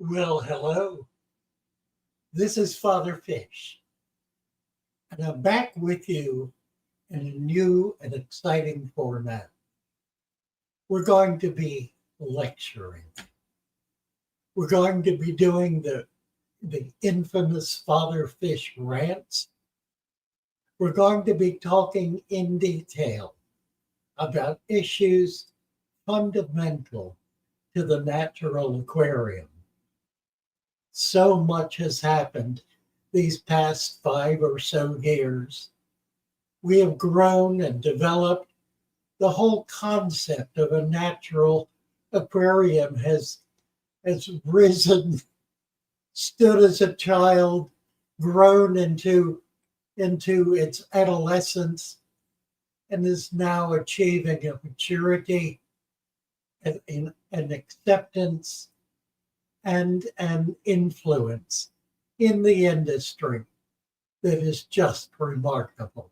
Well, hello. This is Father Fish, and I'm back with you in a new and exciting format. We're going to be lecturing. We're going to be doing the infamous Father Fish rants. We're going to be talking in detail about issues fundamental to the natural aquarium. So much has happened these past 5 or so years. We have grown and developed. The whole concept of a natural aquarium has risen, stood as a child, grown into its adolescence, and is now achieving a maturity and an acceptance and an influence in the industry that is just remarkable.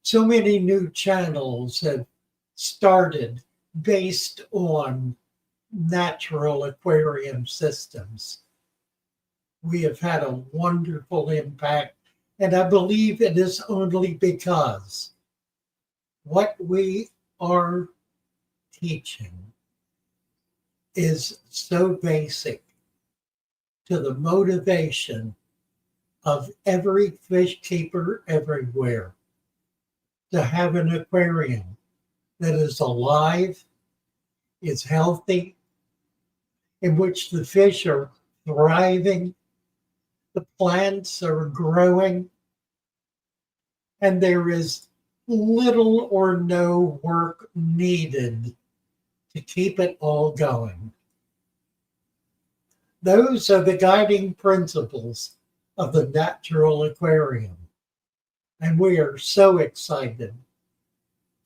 So many new channels have started based on natural aquarium systems. We have had a wonderful impact, and I believe it is only because what we are teaching is so basic to the motivation of every fish keeper everywhere to have an aquarium that is alive, is healthy, in which the fish are thriving, the plants are growing, and there is little or no work needed to keep it all going. Those are the guiding principles of the natural aquarium. And we are so excited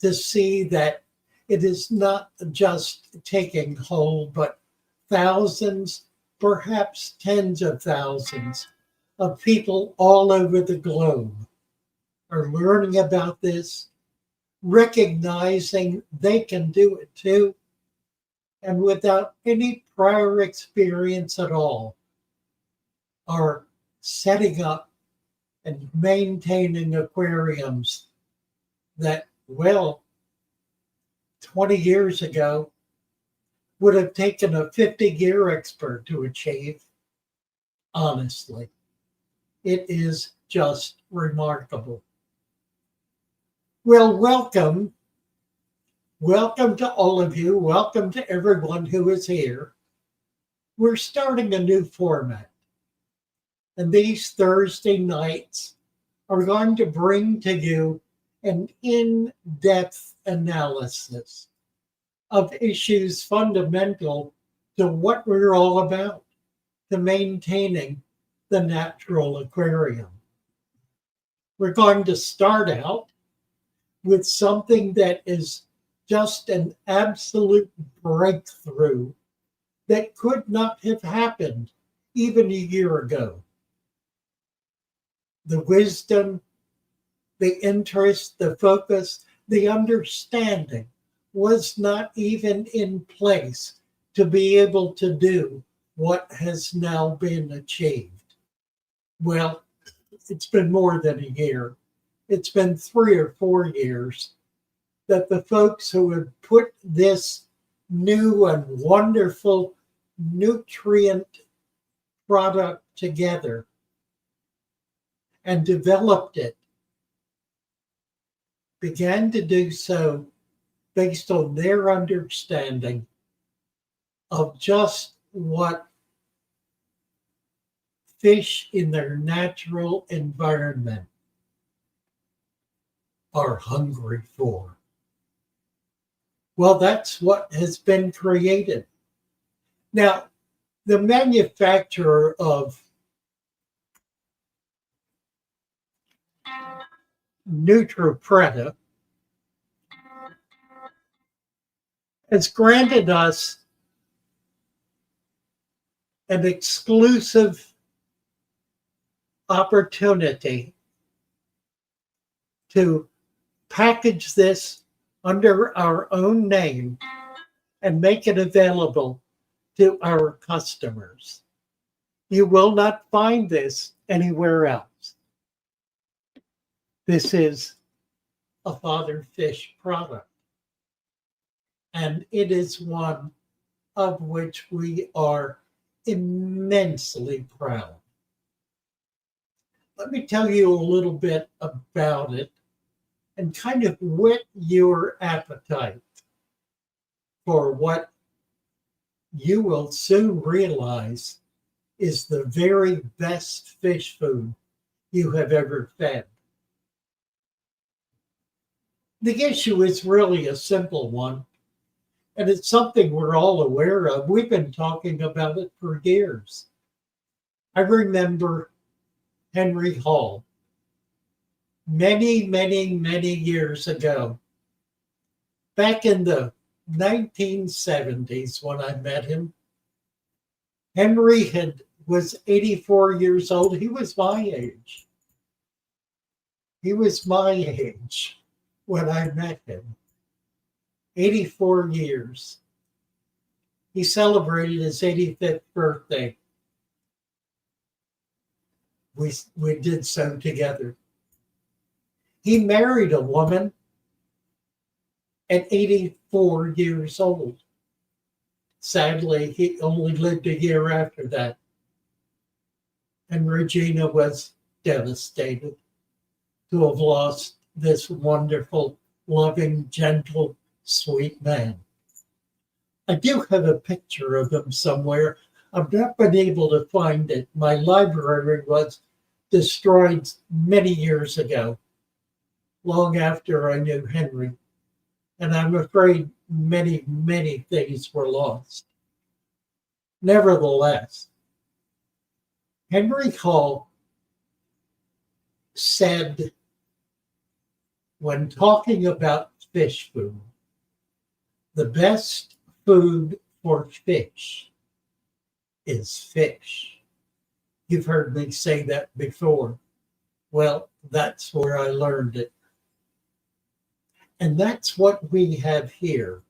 to see that it is not just taking hold, but thousands, perhaps tens of thousands of people all over the globe are learning about this, recognizing they can do it too, and without any prior experience at all, are setting up and maintaining aquariums that, well, 20 years ago would have taken a 50-year expert to achieve. Honestly, it is just remarkable. Well, welcome. Welcome to all of you. Welcome to everyone who is here. We're starting a new format. And these Thursday nights are going to bring to you an in-depth analysis of issues fundamental to what we're all about, to maintaining the natural aquarium. We're going to start out with something that is just an absolute breakthrough that could not have happened even a year ago. The wisdom, the interest, the focus, the understanding was not even in place to be able to do what has now been achieved. Well, it's been more than a year. It's been 3 or 4 years that the folks who have put this new and wonderful nutrient product together and developed it began to do so based on their understanding of just what fish in their natural environment are hungry for. Well, that's what has been created. Now, the manufacturer of Nutripreta has granted us an exclusive opportunity to package this under our own name and make it available to our customers. You will not find this anywhere else. This is a Father Fish product, and it is one of which we are immensely proud. Let me tell you a little bit about it and kind of whet your appetite for what you will soon realize is the very best fish food you have ever fed. The issue is really a simple one, and it's something we're all aware of. We've been talking about it for years. I remember Henry Hall many, many, many years ago, back in the 1970s when I met him. Henry was 84 years old. He was my age. He was my age when I met him. 84 years. He celebrated his 85th birthday. We did so together. He married a woman at 84 years old. Sadly, he only lived a year after that. And Regina was devastated to have lost this wonderful, loving, gentle, sweet man. I do have a picture of him somewhere. I've not been able to find it. My library was destroyed many years ago, long after I knew Henry. And I'm afraid many, many things were lost. Nevertheless, Henry Hall said, when talking about fish food, the best food for fish is fish. You've heard me say that before. Well, that's where I learned it. And that's what we have here.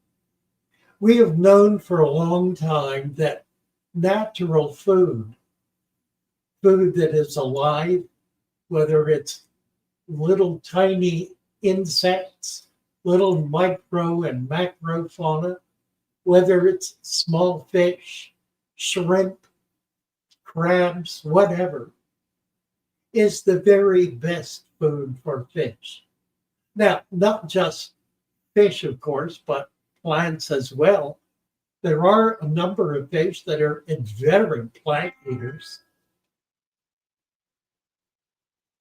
We have known for a long time that natural food that is alive, whether it's little tiny insects, little micro and macro fauna, whether it's small fish, shrimp, crabs, whatever, is the very best food for fish. Now, not just fish, of course, but plants as well. There are a number of fish that are inveterate plant eaters.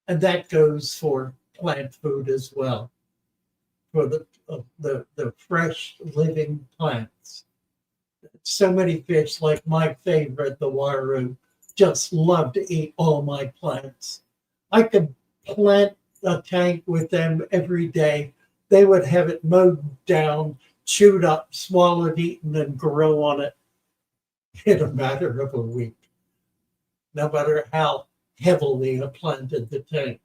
And that goes for plant food as well, for the fresh living plants. So many fish, like my favorite, the waru, just love to eat all my plants. I could plant a tank with them every day. They would have it mowed down, chewed up, swallowed, eaten, and grow on it in a matter of a week, no matter how heavily I planted the tank.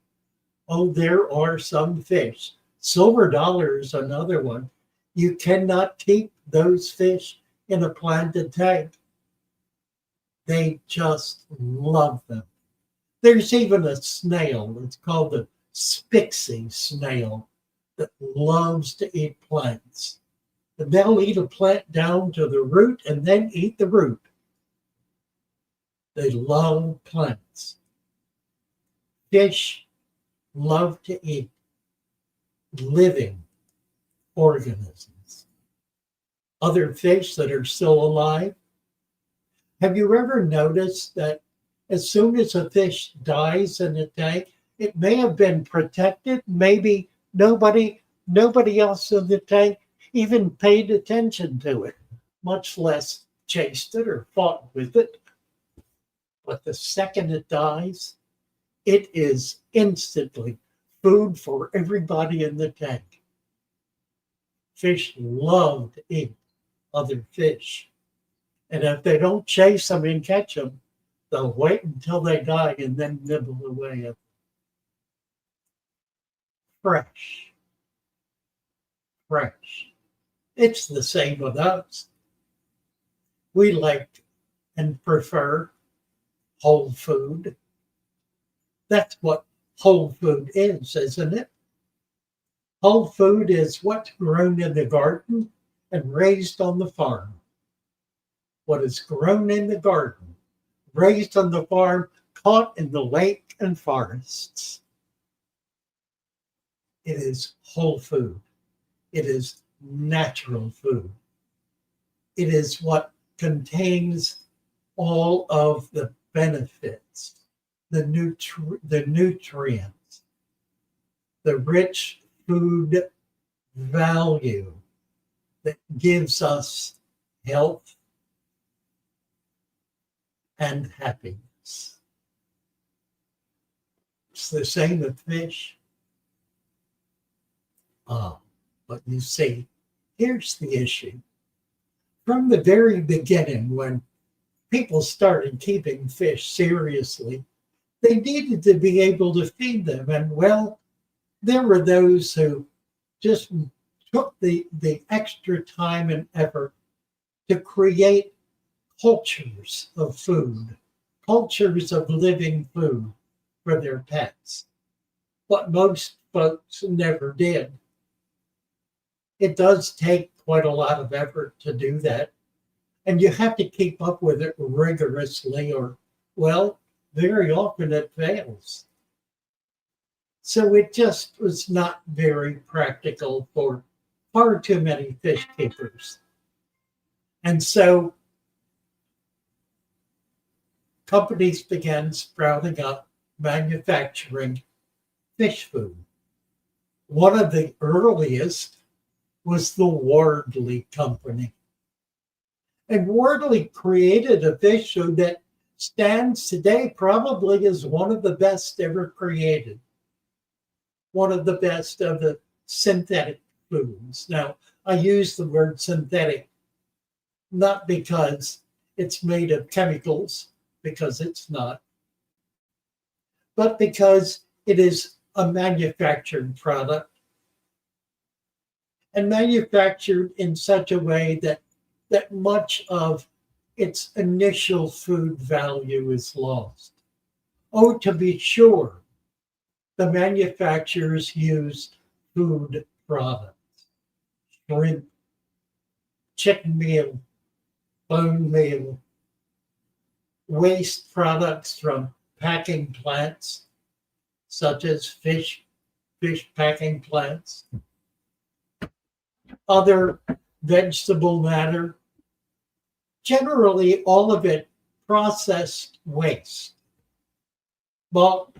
Oh, there are some fish. Silver dollar is another one. You cannot keep those fish in a planted tank. They just love them. There's even a snail. It's called the Spixie snail that loves to eat plants. And they'll eat a plant down to the root and then eat the root. They love plants. Fish love to eat living organisms. Other fish that are still alive. Have you ever noticed that as soon as a fish dies in a tank, it may have been protected? Maybe nobody else in the tank even paid attention to it, much less chased it or fought with it. But the second it dies, it is instantly food for everybody in the tank. Fish love to eat other fish. And if they don't chase them and catch them, they'll wait until they die and then nibble away at them. Fresh. Fresh. It's the same with us. We like and prefer whole food. That's what whole food is, isn't it? Whole food is what's grown in the garden and raised on the farm. What is grown in the garden, raised on the farm, caught in the lake and forests. It is whole food. It is natural food. It is what contains all of the benefits, the nutrients, the rich food value that gives us health and happiness. It's the same with fish. But you see, here's the issue. From the very beginning, when people started keeping fish seriously, they needed to be able to feed them. And well, there were those who just took the extra time and effort to create cultures of food, cultures of living food for their pets. What most folks never did. It does take quite a lot of effort to do that. And you have to keep up with it rigorously, or, well, very often it fails. So it just was not very practical for far too many fish keepers. And so companies began sprouting up manufacturing fish food. One of the earliest was the Wardley Company. And Wardley created a fish food that stands today probably as one of the best ever created. One of the best of the synthetic foods. Now, I use the word synthetic not because it's made of chemicals, because it's not, but because it is a manufactured product, and manufactured in such a way that much of its initial food value is lost. Oh, to be sure, the manufacturers used food products, shrimp, chicken meal, bone meal, waste products from packing plants, such as fish packing plants, other vegetable matter, generally all of it processed waste, bulk,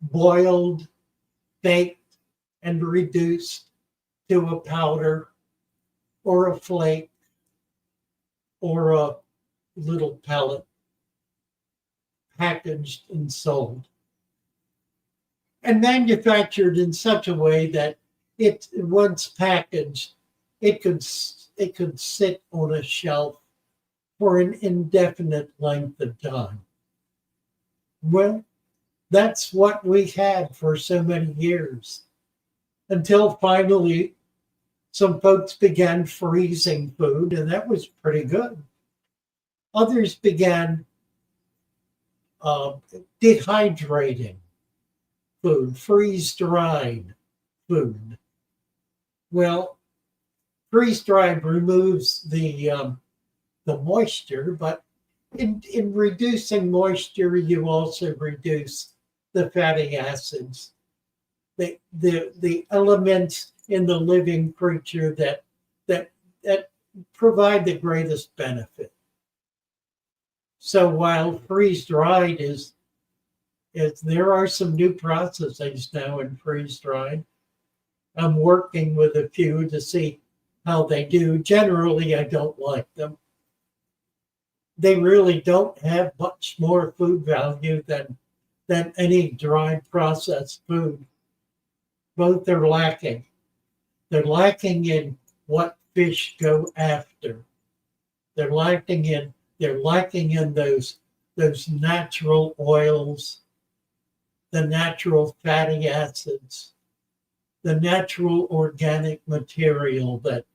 boiled, baked, and reduced to a powder or a flake or a little pellet, packaged and sold, and manufactured in such a way that it, once packaged, it could sit on a shelf for an indefinite length of time. Well, that's what we had for so many years, until finally some folks began freezing food, and that was pretty good. Others began dehydrating food, freeze-dried food. Well, freeze-dried removes the moisture, but in reducing moisture, you also reduce the fatty acids, the elements in the living creature that provide the greatest benefit. So while freeze-dried is there are some new processes now in freeze-dried. I'm working with a few to see how they do. Generally, I don't like them. They really don't have much more food value than any dried processed food. Both are lacking. They're lacking in what fish go after. They're lacking in those natural oils, the natural fatty acids, the natural organic material that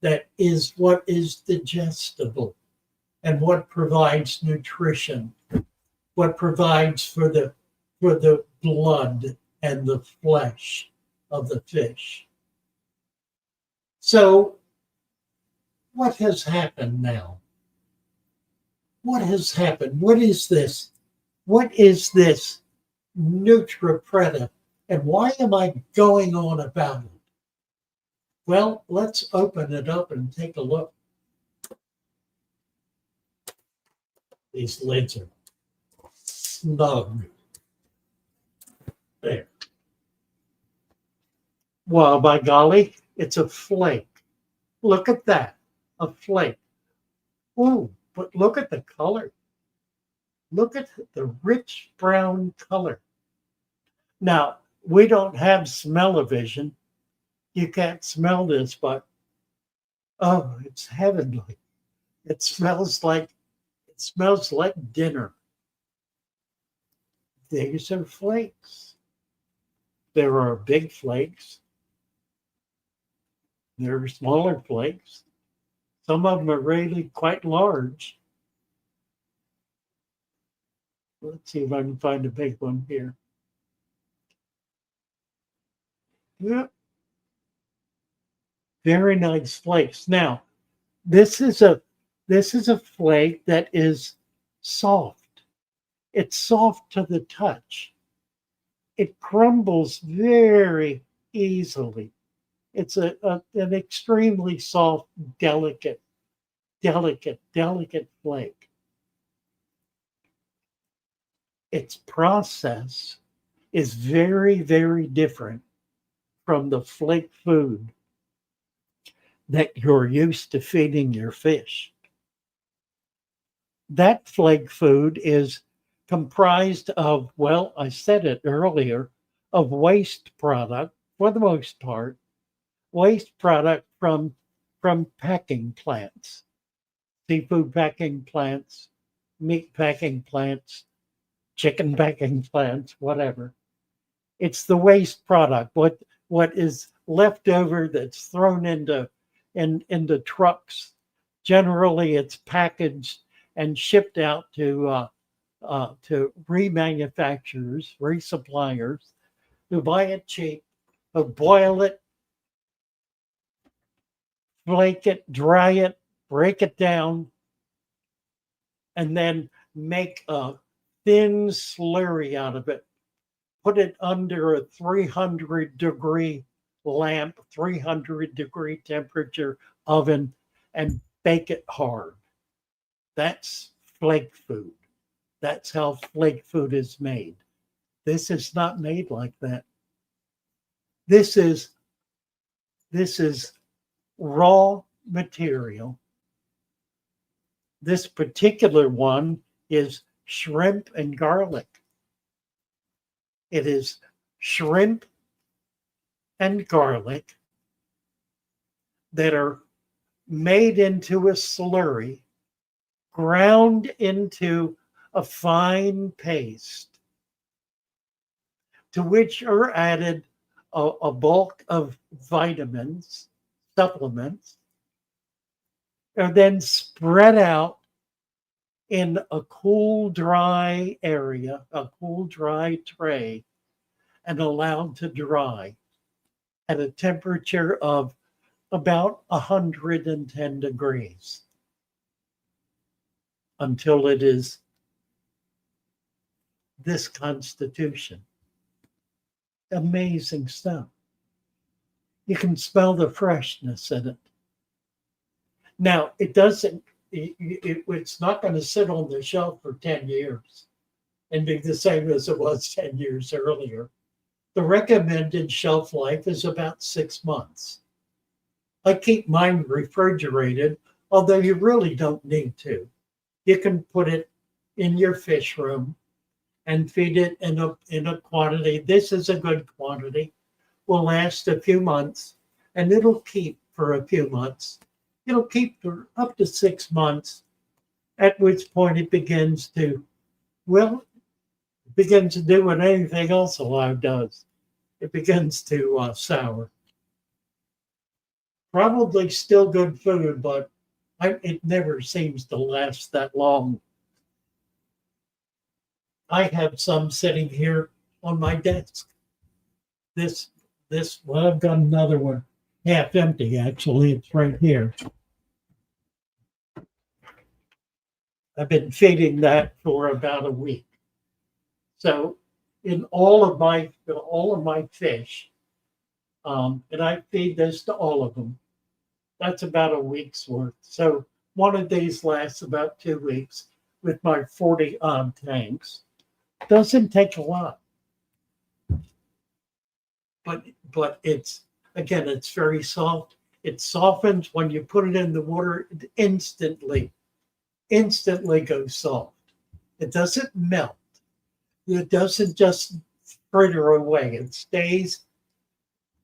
that is what is digestible and what provides nutrition, what provides for the blood and the flesh of the fish. So what has happened now? What has happened? What is this? What is this nutripreta? And why am I going on about it? Well, let's open it up and take a look. These lids are snug. There. Well, by golly, it's a flake. Look at that, a flake. Ooh, but look at the color. Look at the rich brown color. Now, we don't have smell-o-vision. You can't smell this, but oh, it's heavenly. It smells like dinner. These are flakes. There are big flakes. There are smaller flakes. Some of them are really quite large. Let's see if I can find a big one here. Yep. Very nice flakes. Now, this is a flake that is soft. It's soft to the touch. It crumbles very easily. It's an extremely soft, delicate flake. Its process is very, very different from the flake food that you're used to feeding your fish. That flake food is comprised of, well, I said it earlier, of waste product for the most part, waste product from packing plants, seafood packing plants, meat packing plants, chicken packing plants, whatever. It's the waste product, what is left over that's thrown into trucks. Generally, it's packaged and shipped out to remanufacturers, resuppliers who buy it cheap, who boil it, flake it, dry it, break it down, and then make a thin slurry out of it. Put it under a 300-degree lamp, 300-degree temperature oven, and bake it hard. That's flake food. That's how flake food is made. This is not made like that. This is raw material. This particular one is shrimp and garlic. It is shrimp and garlic that are made into a slurry, ground into a fine paste, to which are added a bulk of vitamins, supplements, are then spread out in a cool, dry area, a cool, dry tray, and allowed to dry at a temperature of about 110 degrees until it is this constitution. Amazing stuff. You can smell the freshness in it. Now, it's not going to sit on the shelf for 10 years and be the same as it was 10 years earlier. The recommended shelf life is about 6 months. I keep mine refrigerated, although you really don't need to. You can put it in your fish room and feed it in a quantity. This is a good quantity. Will last a few months, and it'll keep for a few months. It'll keep for up to 6 months, at which point it begins to do what anything else alive does. It begins to sour. Probably still good food, but it never seems to last that long. I have some sitting here on my desk. This, well, I've got another one half empty, actually. It's right here. I've been feeding that for about a week. So in all of my fish, and I feed this to all of them. That's about a week's worth. So one of these lasts about 2 weeks with my 40 odd tanks. Doesn't take a lot, but it's again, it's very soft. It softens when you put it in the water. It instantly goes soft. It doesn't melt. It doesn't just fritter away. It stays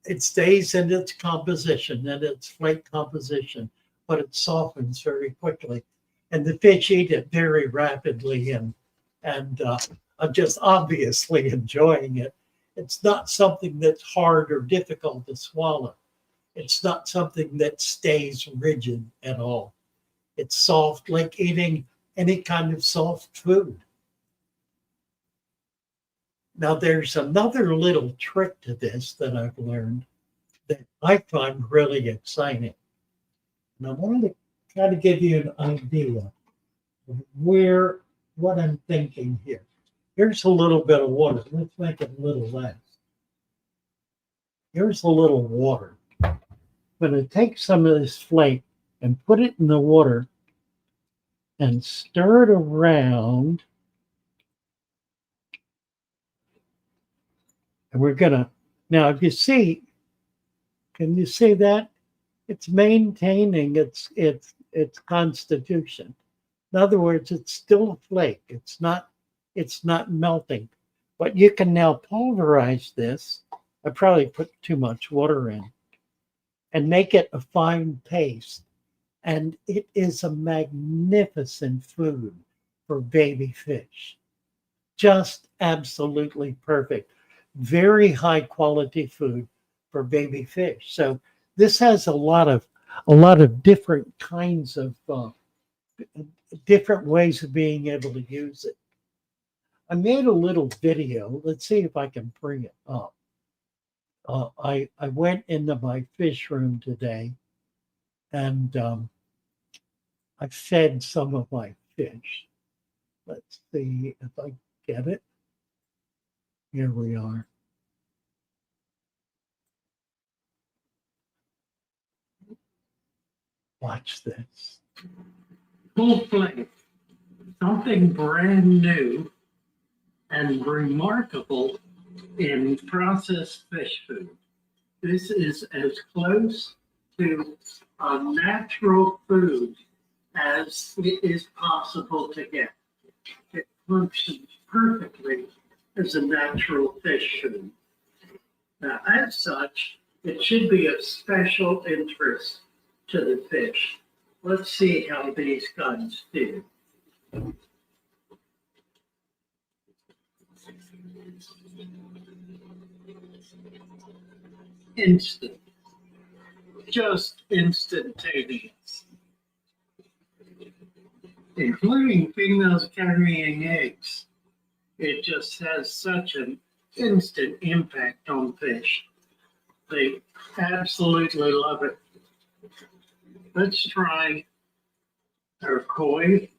in its composition and its flake composition, but it softens very quickly. And the fish eat it very rapidly, and I'm just obviously enjoying it. It's not something that's hard or difficult to swallow. It's not something that stays rigid at all. It's soft, like eating any kind of soft food. Now, there's another little trick to this that I've learned that I find really exciting. And I wanted to kind of give you an idea of what I'm thinking here. Here's a little bit of water. Let's make it a little less. Here's a little water. I'm going to take some of this flake and put it in the water and stir it around. And we're going to, now if you see, can you see that? It's maintaining its constitution. In other words, it's still a flake. It's not melting. But you can now pulverize this. I probably put too much water in and make it a fine paste. And it is a magnificent food for baby fish. Just absolutely perfect. Very high quality food for baby fish. So this has a lot of different kinds of different ways of being able to use it. I made a little video. Let's see if I can bring it up. I went into my fish room today, and I fed some of my fish. Let's see if I get it. Here we are. Watch this. Full flake. Something brand new and remarkable in processed fish food. This is as close to a natural food as it is possible to get. It functions perfectly as a natural fish food. Now, as such, it should be of special interest to the fish. Let's see how these guys do. Instant, just instantaneous, including females carrying eggs. It just has such an instant impact on fish. They absolutely love it. Let's try our koi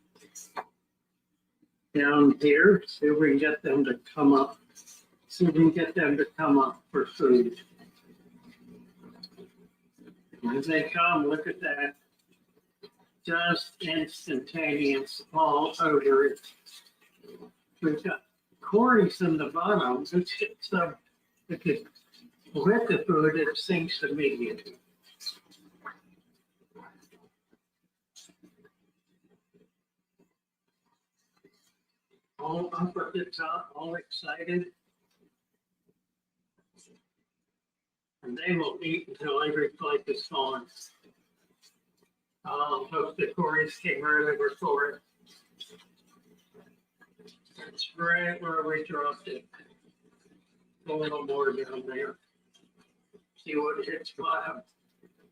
down here. See if we can get them to come up. See if we can get them to come up for food. As they come, look at that. Just instantaneous all over it. We've got cories in the bottom. If you wet the food, it sinks immediately. All up at the top, all excited. And they will eat until every flake is gone. Hope the cories came right over for it. That's right where we dropped it. A little more down there. See what hits bottom.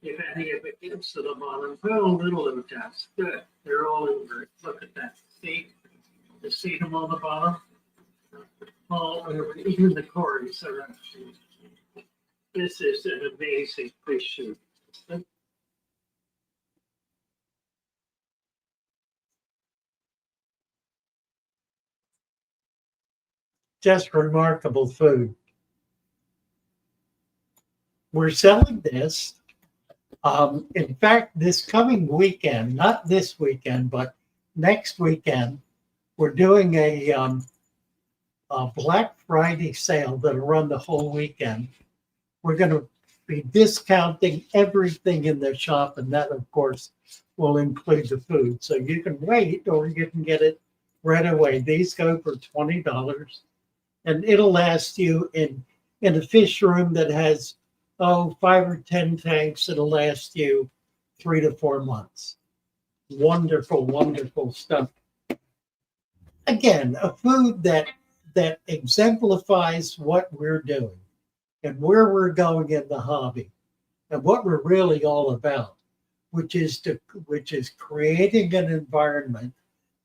If any of it gets to the bottom, put a little of that. Good. They're all over it. Look at that. See? You see them on the bottom? All over. Even the cords are actually. This is an amazing fish soup. Just remarkable food. We're selling this. In fact, this coming weekend, not this weekend, but next weekend, we're doing a Black Friday sale that'll run the whole weekend. We're going to be discounting everything in the shop, and that, of course, will include the food. So you can wait, or you can get it right away. These go for $20, and it'll last you in a fish room that has 5 or 10 tanks. It'll last you 3 to 4 months. Wonderful, wonderful stuff. Again, a food that exemplifies what we're doing and where we're going in the hobby and what we're really all about, which is creating an environment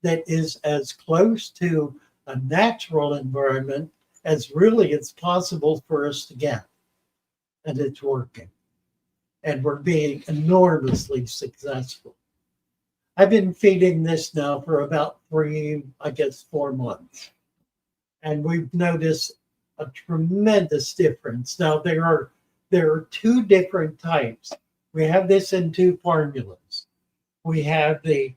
that is as close to a natural environment as really it's possible for us to get. And it's working. And we're being enormously successful. I've been feeding this now for about 4 months. And we've noticed a tremendous difference. Now there are 2 different types. We have this in 2 formulas. We have the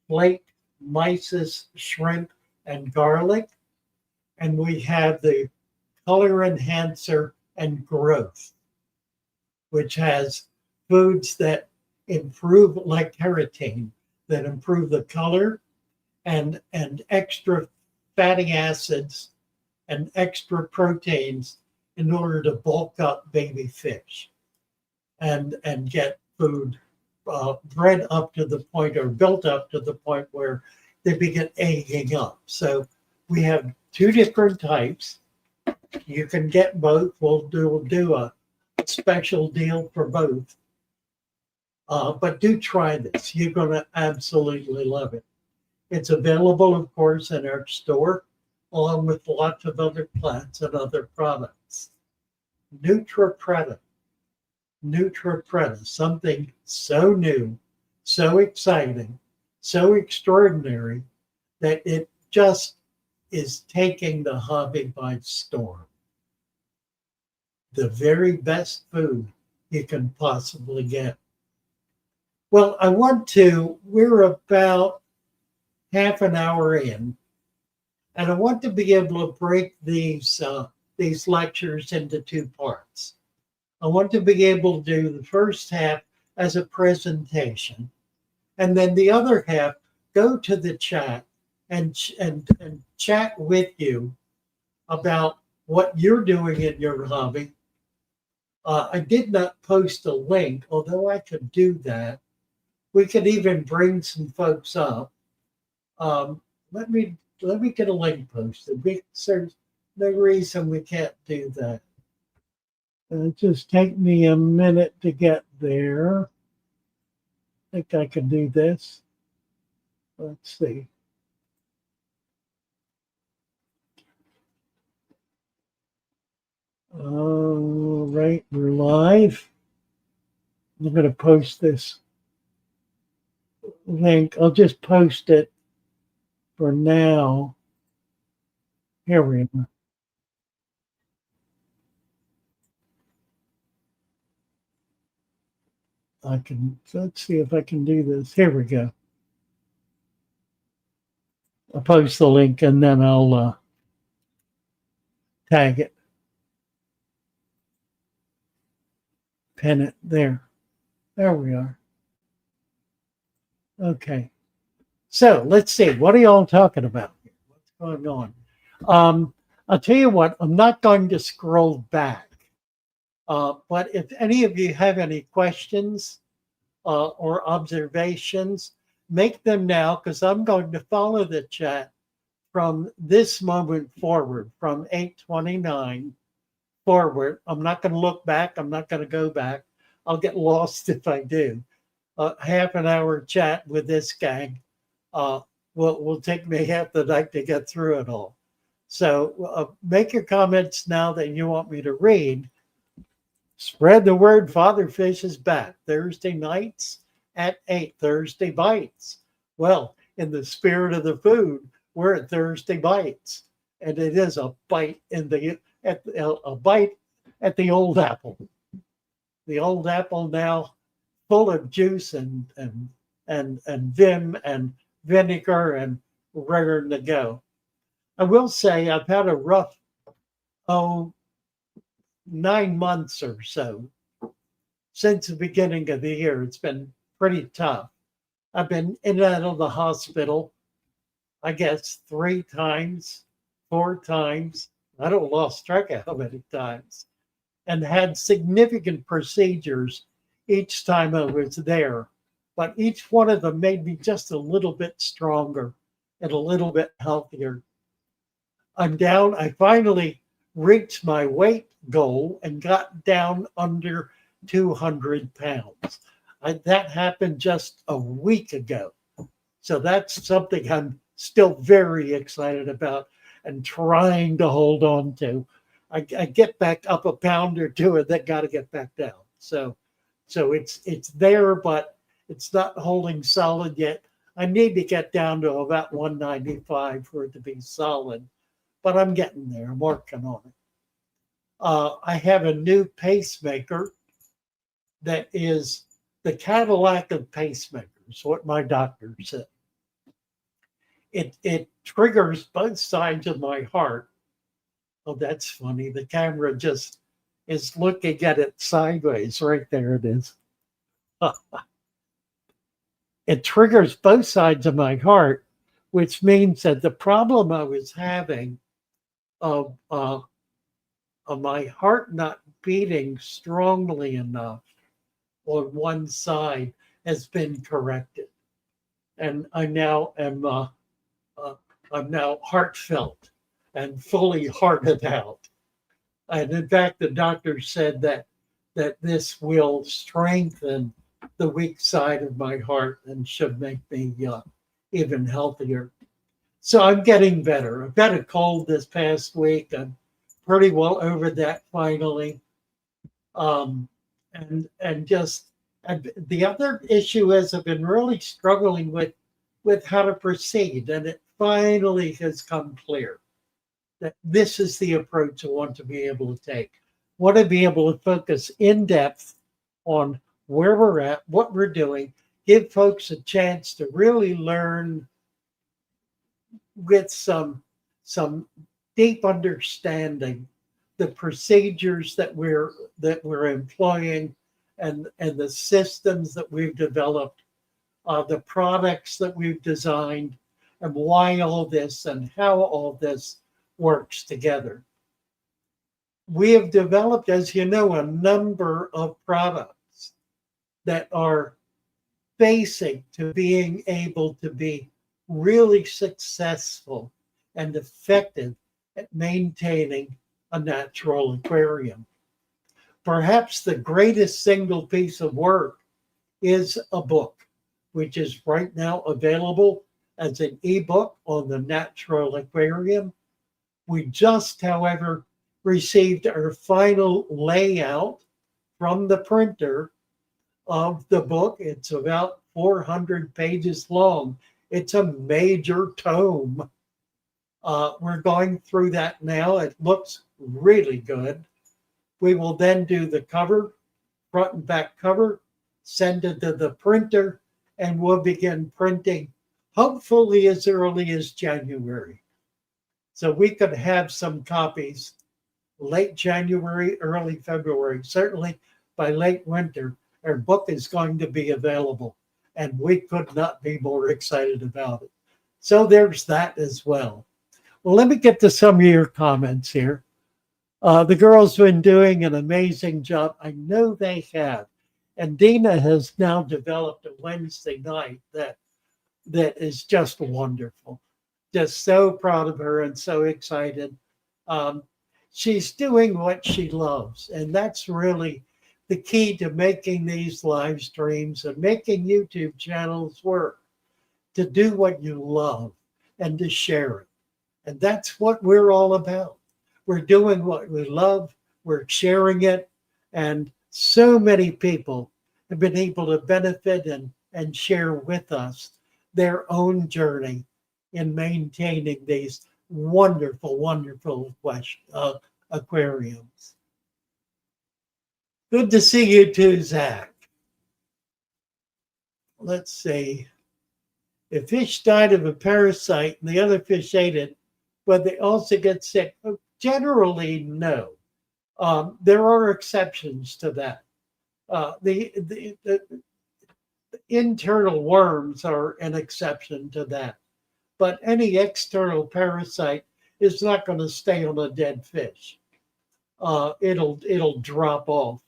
Flake mysis shrimp and garlic, and we have the color enhancer and growth, which has foods that improve, like carotene, that improve the color, and extra fatty acids and extra proteins in order to bulk up baby fish and get food bred up to the point, or built up to the point where they begin egging up. So we have 2 different types. You can get both. We'll do a special deal for both. But do try this. You're going to absolutely love it. It's available, of course, in our store, along with lots of other plants and other products. Nutripreta, something so new, so exciting, so extraordinary that it just is taking the hobby by storm. The very best food you can possibly get. Well, we're about half an hour in, and I want to be able to break these lectures into 2 parts. I want to be able to do the first half as a presentation, and then the other half go to the chat and chat with you about what you're doing in your hobby. I did not post a link, although I could do that. We could even bring some folks up. Let me get a link posted. There's no reason we can't do that. It'll just take me a minute to get there. I think I can do this. Let's see. All right, we're live. I'm going to post this link. I'll just post it for now. Here we are. Let's see if I can do this. Here we go. I'll post the link and then I'll tag it. Pin it there. There we are. Okay. So let's see. What are y'all talking about here? What's going on? I'll tell you what, I'm not going to scroll back. But if any of you have any questions or observations, make them now, because I'm going to follow the chat from this moment forward, from 8:29 forward. I'm not going to look back. I'm not going to go back. I'll get lost if I do. Half an hour chat with this gang uh, will take me half the night to get through it all. So make your comments now that you want me to read. Spread the word. Father Fish is back Thursday nights at 8. Thursday Bites. Well, in the spirit of the food, we're at Thursday Bites, and it is a bite in the a bite at the Old Apple. The Old Apple now full of juice and vim and vinegar and ready to go. I will say I've had a rough 9 months or so since the beginning of the year. It's been pretty tough. I've been in and out of the hospital, I guess 3 times, 4 times. I don't lost track of how many times, and had significant procedures each time I was there. But each one of them made me just a little bit stronger and a little bit healthier. I'm down. I finally reached my weight goal and got down under 200 pounds. That happened just a week ago. So that's something I'm still very excited about and trying to hold on to. I get back up a pound or two and then got to get back down. So it's there, but it's not holding solid yet. I need to get down to about 195 for it to be solid, but I'm getting there. I'm working on it. I have a new pacemaker that is the Cadillac of pacemakers, what my doctor said. It triggers both sides of my heart. Oh, that's funny. The camera just is looking at it sideways. Right there it is. It triggers both sides of my heart, which means that the problem I was having of my heart not beating strongly enough on one side has been corrected, and I now am I'm now heartfelt and fully hearted out. And in fact, the doctor said that this will strengthen the weak side of my heart and should make me even healthier. So I'm getting better. I've got a cold this past week. I'm pretty well over that finally. And just and the other issue is I've been really struggling with how to proceed, and it finally has come clear that this is the approach I want to be able to take. I want to be able to focus in depth on where we're at, what we're doing, give folks a chance to really learn with some deep understanding the procedures that we're employing and the systems that we've developed, the products that we've designed, and why all this and how all this works together. We have developed, as you know, a number of products that are basic to being able to be really successful and effective at maintaining a natural aquarium. Perhaps the greatest single piece of work is a book, which is right now available as an ebook on the natural aquarium. We just, however, received our final layout from the printer of the book. It's about 400 pages long. It's a major tome. We're going through that now. It looks really good. We will then do the cover, front and back cover, send it to the printer, and we'll begin printing hopefully as early as January. So we could have some copies late January, early February. Certainly by late winter, our book is going to be available, and we could not be more excited about it. So there's that as well. Well, let me get to some of your comments here. The girls have been doing an amazing job. I know they have. And Dina has now developed a Wednesday night that is just wonderful. Just so proud of her and so excited. She's doing what she loves, and that's really the key to making these live streams and making YouTube channels work, to do what you love and to share it. And that's what we're all about. We're doing what we love, we're sharing it, and so many people have been able to benefit and share with us their own journey in maintaining these wonderful, wonderful aquariums. Good to see you too, Zach. Let's see. If fish died of a parasite and the other fish ate it, but they also get sick? Generally, no. There are exceptions to that. The internal worms are an exception to that. But any external parasite is not going to stay on a dead fish. It'll drop off.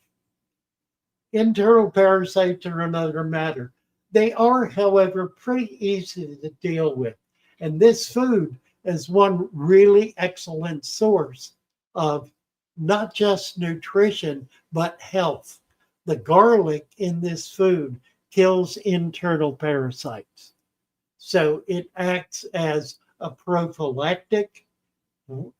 Internal parasites are another matter. They are, however, pretty easy to deal with. And this food is one really excellent source of not just nutrition, but health. The garlic in this food kills internal parasites. So it acts as a prophylactic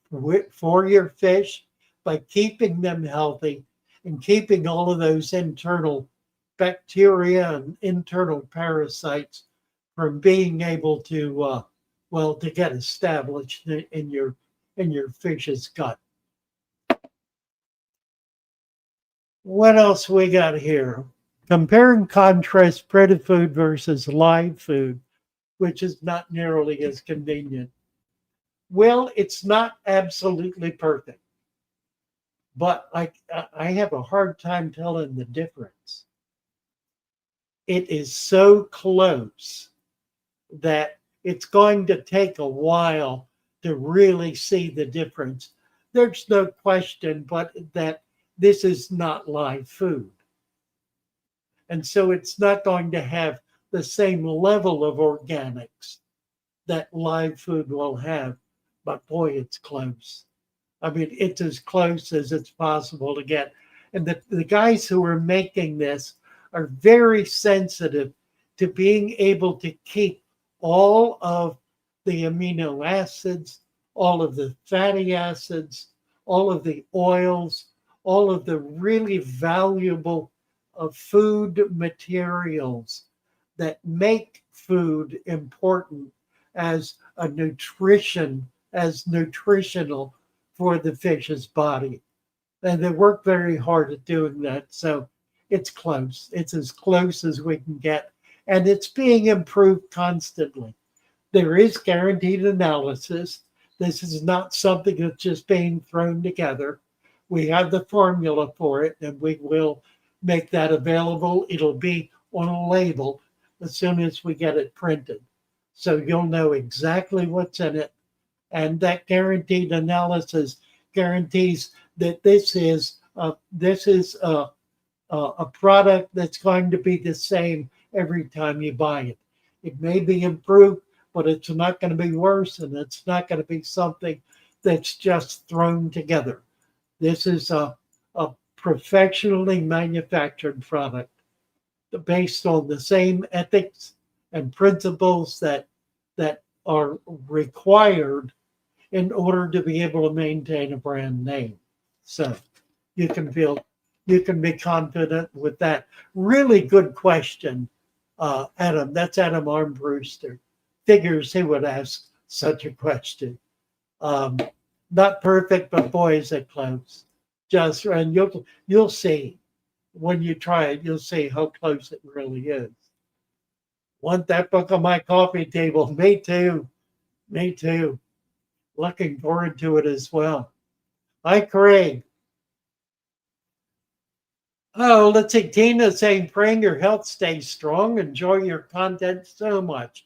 for your fish by keeping them healthy and keeping all of those internal bacteria and internal parasites from being able to to get established in your fish's gut. What else we got here? Compare and contrast printed food versus live food, which is not nearly as convenient. Well, it's not absolutely perfect, but I have a hard time telling the difference. It is so close that it's going to take a while to really see the difference. There's no question but that this is not live food. And so it's not going to have the same level of organics that live food will have. But boy, it's close. I mean, it's as close as it's possible to get. And the guys who are making this are very sensitive to being able to keep all of the amino acids, all of the fatty acids, all of the oils, all of the really valuable food materials that make food important as a nutritional for the fish's body. And they work very hard at doing that. So it's close. It's as close as we can get. And it's being improved constantly. There is guaranteed analysis. This is not something that's just being thrown together. We have the formula for it, and we will make that available. It'll be on a label as soon as we get it printed. So you'll know exactly what's in it. And that guaranteed analysis guarantees that this is a product that's going to be the same every time you buy it. It may be improved, but it's not going to be worse, and it's not going to be something that's just thrown together. This is a professionally manufactured product based on the same ethics and principles that are required in order to be able to maintain a brand name. So you can be confident with that. Really good question, Adam. That's Adam Armbruster. Figures he would ask such a question. Not perfect, but boy, is it close. And you'll see when you try it. You'll see how close it really is. Want that book on my coffee table? Me too. Me too. Looking forward to it as well. Hi, Craig. Oh, let's see. Tina saying, praying your health stays strong. Enjoy your content so much.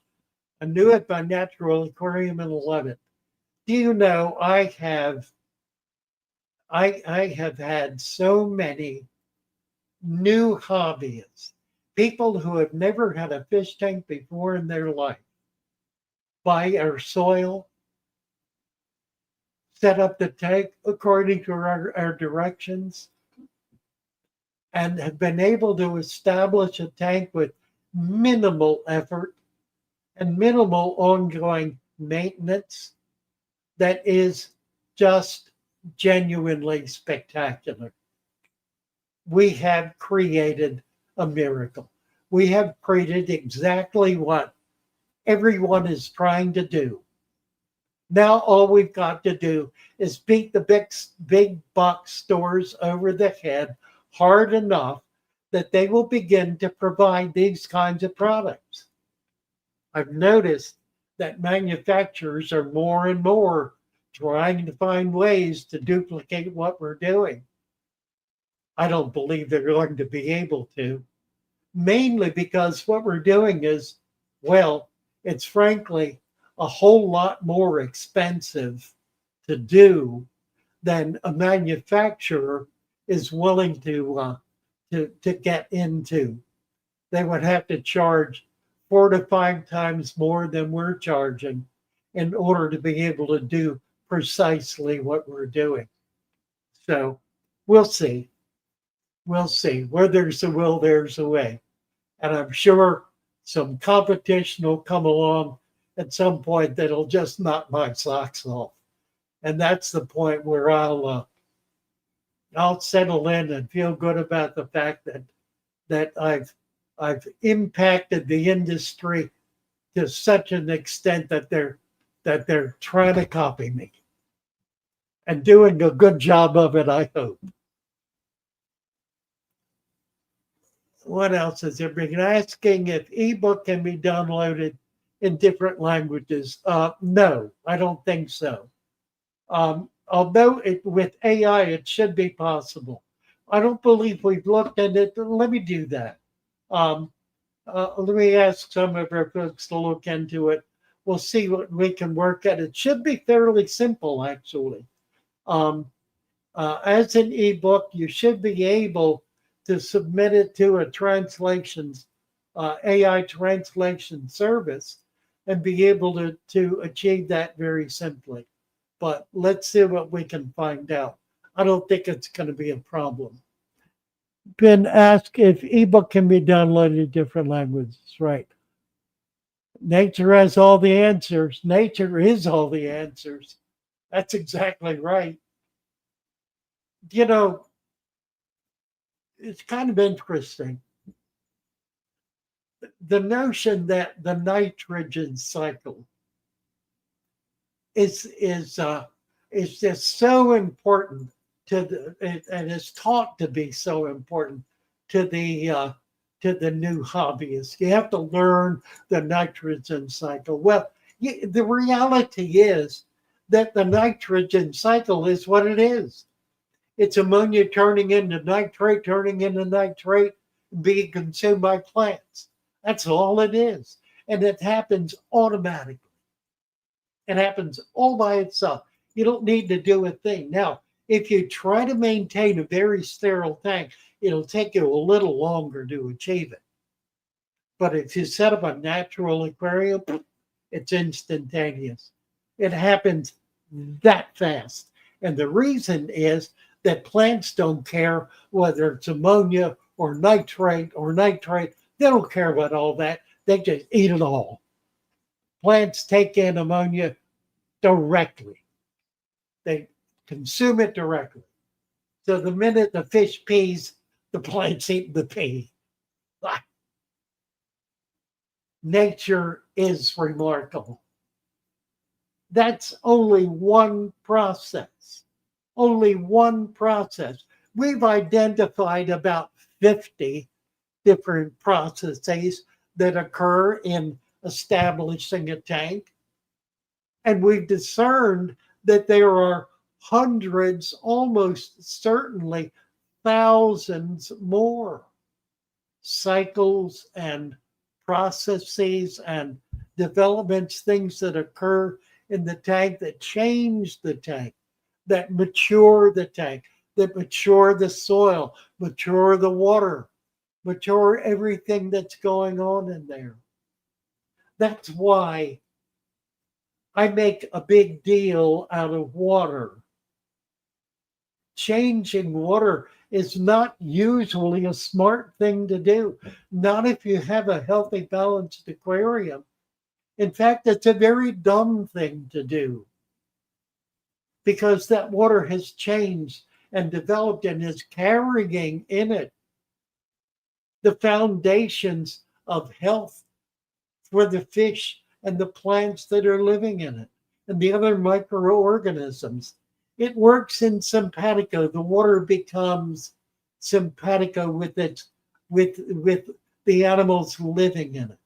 I knew it by Natural Aquarium and love it. Do you know I have had so many new hobbyists, people who have never had a fish tank before in their life, buy our soil, set up the tank according to our directions, and have been able to establish a tank with minimal effort and minimal ongoing maintenance that is just genuinely spectacular. We have created a miracle. We have created exactly what everyone is trying to do. Now, all we've got to do is beat the big box stores over the head hard enough that they will begin to provide these kinds of products. I've noticed that manufacturers are more and more trying to find ways to duplicate what we're doing. I don't believe they're going to be able to, mainly because what we're doing is, well, it's frankly a whole lot more expensive to do than a manufacturer is willing to get into. They would have to charge 4 to 5 times more than we're charging in order to be able to do precisely what we're doing. So we'll see. We'll see. Where there's a will, there's a way. And I'm sure some competition will come along at some point that'll just knock my socks off. And that's the point where I'll settle in and feel good about the fact that I've impacted the industry to such an extent that they're trying to copy me and doing a good job of it, I hope. What else is there being asking if ebook can be downloaded in different languages? No, I don't think so. Although with AI, it should be possible. I don't believe we've looked at it. Let me do that. Let me ask some of our folks to look into it. We'll see what we can work at. It should be fairly simple, actually. As an ebook, you should be able to submit it to a AI translation service and be able to achieve that very simply. But let's see what we can find out. I don't think it's going to be a problem. Been asked if ebook can be downloaded in different languages. Right. Nature has all the answers. Nature is all the answers. That's exactly right. You know, it's kind of interesting. The notion that the nitrogen cycle is just so important and is taught to be so important to the new hobbyists. You have to learn the nitrogen cycle. Well, the reality is that the nitrogen cycle is what it is. It's ammonia turning into nitrate, being consumed by plants. That's all it is. And it happens automatically. It happens all by itself. You don't need to do a thing. Now, if you try to maintain a very sterile tank, it'll take you a little longer to achieve it. But if you set up a natural aquarium, it's instantaneous. It happens that fast. And the reason is that plants don't care whether it's ammonia or nitrate or nitrate. They don't care about all that. They just eat it all. Plants take in ammonia directly. They consume it directly. So the minute the fish pees, the plant's eating the pee. Nature is remarkable. That's only one process. Only one process. We've identified about 50 different processes that occur in establishing a tank. And we've discerned that there are hundreds, almost certainly thousands more cycles and processes and developments, things that occur in the tank that change the tank, that mature the tank, that mature the soil, mature the water, mature everything that's going on in there. That's why I make a big deal out of water. Changing water is not usually a smart thing to do. Not if you have a healthy, balanced aquarium. In fact, it's a very dumb thing to do because that water has changed and developed and is carrying in it the foundations of health for the fish and the plants that are living in it and the other microorganisms. It works in simpatico. The water becomes simpatico with with the animals living in it.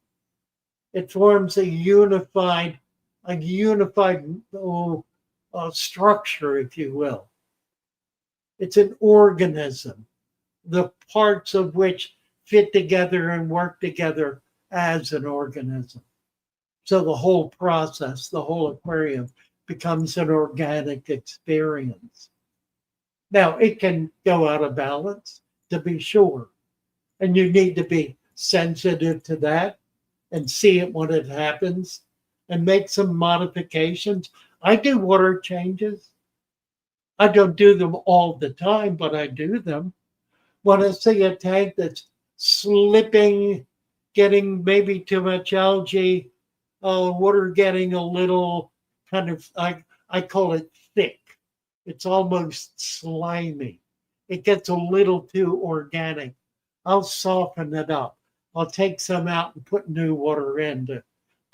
It forms a unified structure, if you will. It's an organism, the parts of which fit together and work together as an organism. So the whole process, the whole aquarium becomes an organic experience. Now, it can go out of balance, to be sure, and you need to be sensitive to that and see it when it happens and make some modifications. I do water changes. I don't do them all the time, but I do them. When I see a tank that's slipping, getting maybe too much algae, water getting a little kind of, I call it thick. It's almost slimy. It gets a little too organic. I'll soften it up. I'll take some out and put new water in to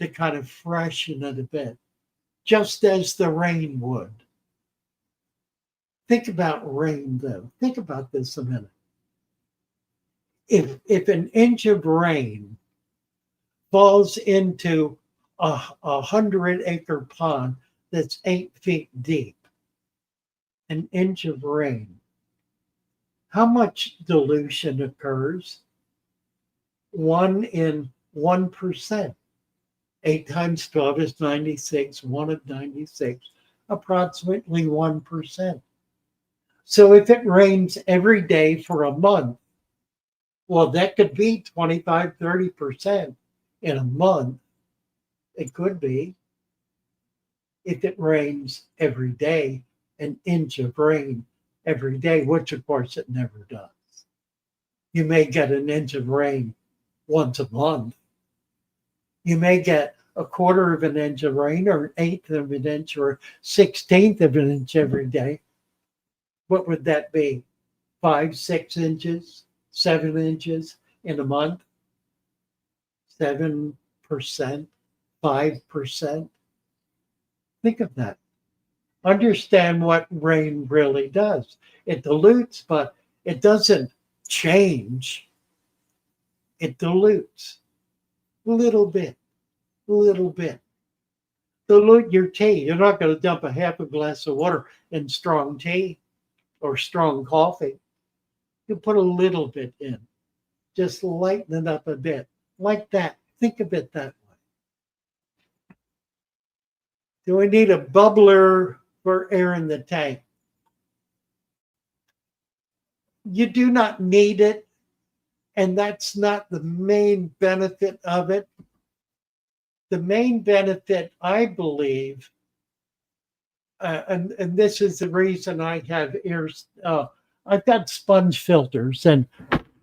kind of freshen it a bit, just as the rain would. Think about rain, though. Think about this a minute. If an inch of rain falls into a 100-acre pond that's 8 feet deep, an inch of rain, how much dilution occurs? 1 in 1%. 8 times 12 is 96, 1 of 96, approximately 1%. So if it rains every day for a month, well, that could be 25, 30% in a month. It could be. If it rains every day, an inch of rain every day, which of course it never does. You may get an inch of rain once a month. You may get a quarter of an inch of rain or an eighth of an inch or a 16th of an inch every day. What would that be? 5, 6 inches, 7 inches in a month? 7%, 5%. Think of that. Understand what rain really does. It dilutes, but it doesn't change. It dilutes. Little bit. Dilute your tea. You're not going to dump a half a glass of water in strong tea or strong coffee. You put a little bit in. Just lighten it up a bit. Like that. Think of it that way. Do we need a bubbler for air in the tank? You do not need it, and that's not the main benefit of it. The main benefit, I believe, and this is the reason I have I've got sponge filters in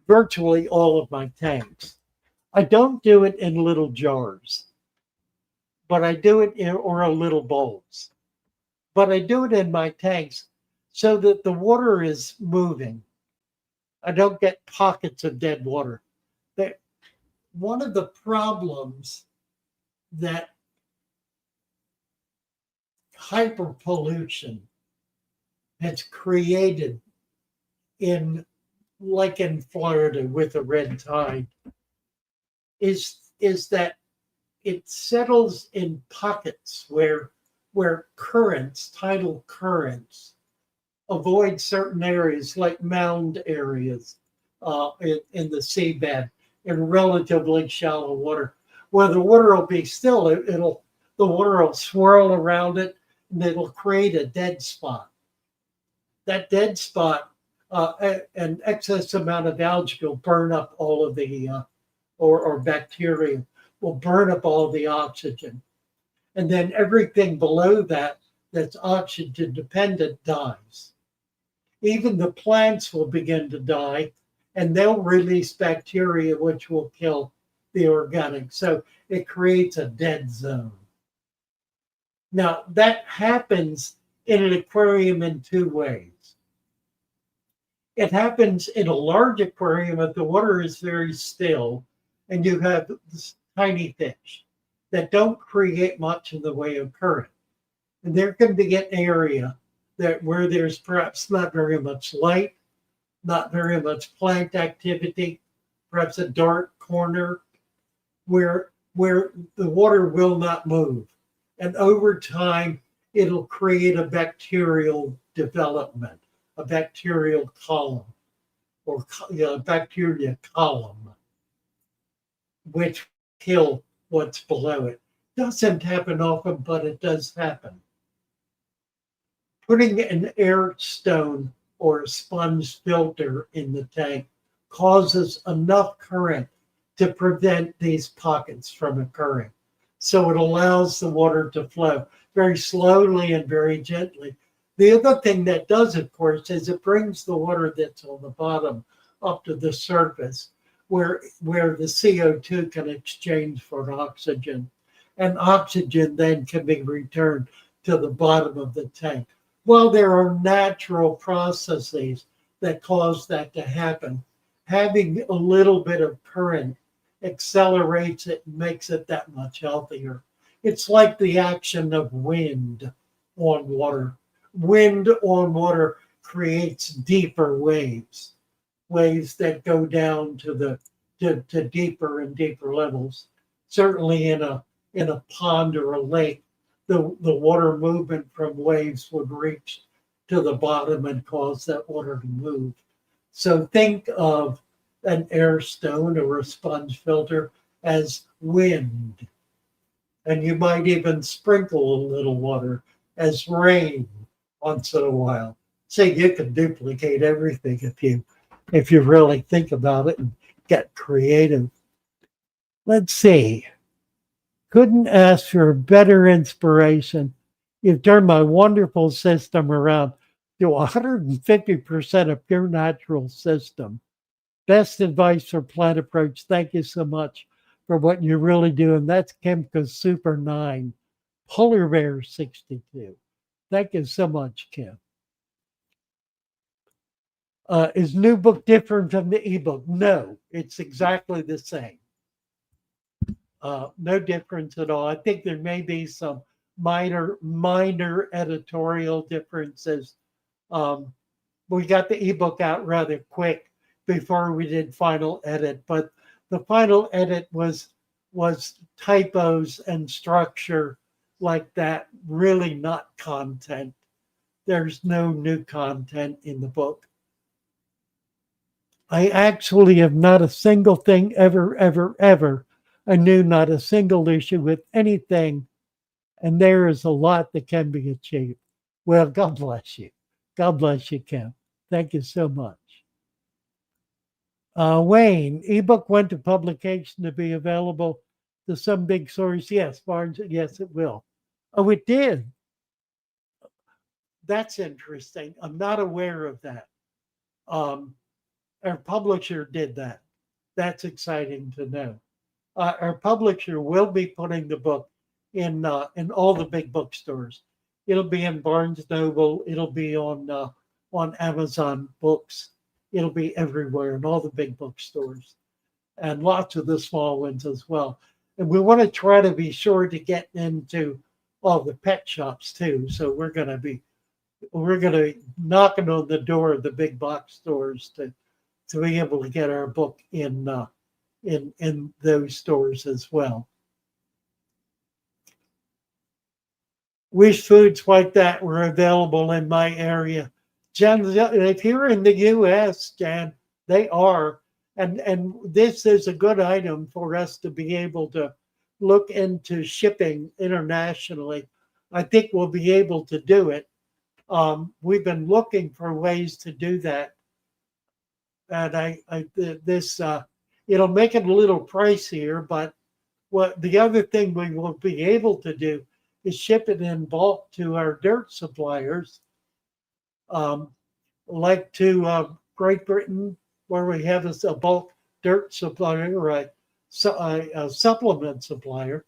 virtually all of my tanks. I don't do it in little jars, but I do it in or little bowls. But I do it in my tanks so that the water is moving. I don't get pockets of dead water. One of the problems that hyperpollution has created in Florida with the red tide is that it settles in pockets where currents, tidal currents, avoid certain areas like mound areas in the seabed in relatively shallow water, where the water will be still. The water will swirl around it, and it'll create a dead spot. That dead spot, an excess amount of algae will burn up all of the, or bacteria will burn up all the oxygen. And then everything below that that's oxygen dependent dies. even the plants will begin to die, and they'll release bacteria which will kill the organic. So it creates a dead zone. Now, that happens in an aquarium in two ways. It happens in a large aquarium if the water is very still and you have this tiny fish that don't create much in the way of current. And there can be an area that where there's perhaps not very much light, not very much plant activity, perhaps a dark corner where the water will not move. And over time, it'll create a bacterial development, a bacterial column, or a bacteria column, which kill what's below it. Doesn't happen often, but it does happen. Putting an air stone or a sponge filter in the tank causes enough current to prevent these pockets from occurring. So it allows the water to flow very slowly and very gently. The other thing that does, of course, is it brings the water that's on the bottom up to the surface where the CO2 can exchange for oxygen. And oxygen then can be returned to the bottom of the tank. Well, there are natural processes that cause that to happen. Having a little bit of current accelerates it and makes it that much healthier. It's like the action of wind on water. Wind on water creates deeper waves, waves that go down to deeper and deeper levels. Certainly in a pond or a lake, the water movement from waves would reach to the bottom and cause that water to move. So think of an air stone or a sponge filter as wind. And you might even sprinkle a little water as rain once in a while. So you can duplicate everything if you really think about it and get creative. Let's see. Couldn't ask for better inspiration. You've turned my wonderful system around to 150% of pure natural system. Best advice for plant approach. Thank you so much for what you're really doing. That's Kimka Super 9, Polar Bear 62. Thank you so much, Kim. Is new book different from the ebook? No, it's exactly the same. No difference at all. I think there may be some minor editorial differences. We got the ebook out rather quick before we did final edit, but the final edit was typos and structure like that, really not content. There's no new content in the book. I actually have not a single thing ever. I knew not a single issue with anything, and there is a lot that can be achieved. Well, God bless you. God bless you, Kim. Thank you so much. Wayne, ebook went to publication to be available to some big source. Yes, Barnes, yes, it will. Oh, it did. That's interesting. I'm not aware of that. Our publisher did that. That's exciting to know. Our publisher will be putting the book in all the big bookstores. It'll be in Barnes Noble. It'll be on Amazon Books. It'll be everywhere in all the big bookstores and lots of the small ones as well. And we want to try to be sure to get into all the pet shops too. So we're going to be knocking on the door of the big box stores to be able to get our book in those stores as well. Wish foods like that were available in my area. Jan, if you're in the U.S., Jan, they are. And this is a good item for us to be able to look into shipping internationally. I think we'll be able to do it. We've been looking for ways to do that. And it'll make it a little pricier, but what the other thing we will be able to do is ship it in bulk to our dirt suppliers. like to Great Britain, where we have a bulk dirt supplier or a supplement supplier,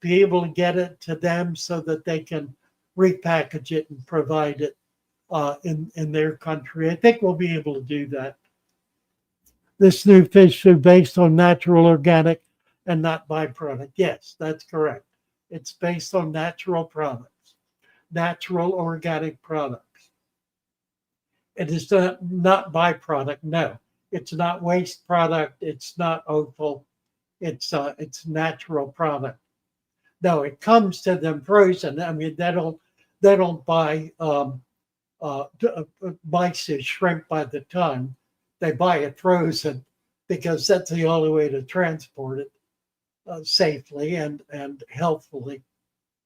be able to get it to them so that they can repackage it and provide it in their country. I think we'll be able to do that. This new fish food based on natural, organic, and not byproduct. Yes, that's correct. It's based on natural products, natural organic products. It is not byproduct. No, it's not waste product. It's not offal. It's natural product. No, it comes to them frozen. I mean, they don't buy mice and shrimp by the ton. They buy it frozen because that's the only way to transport it safely and healthfully.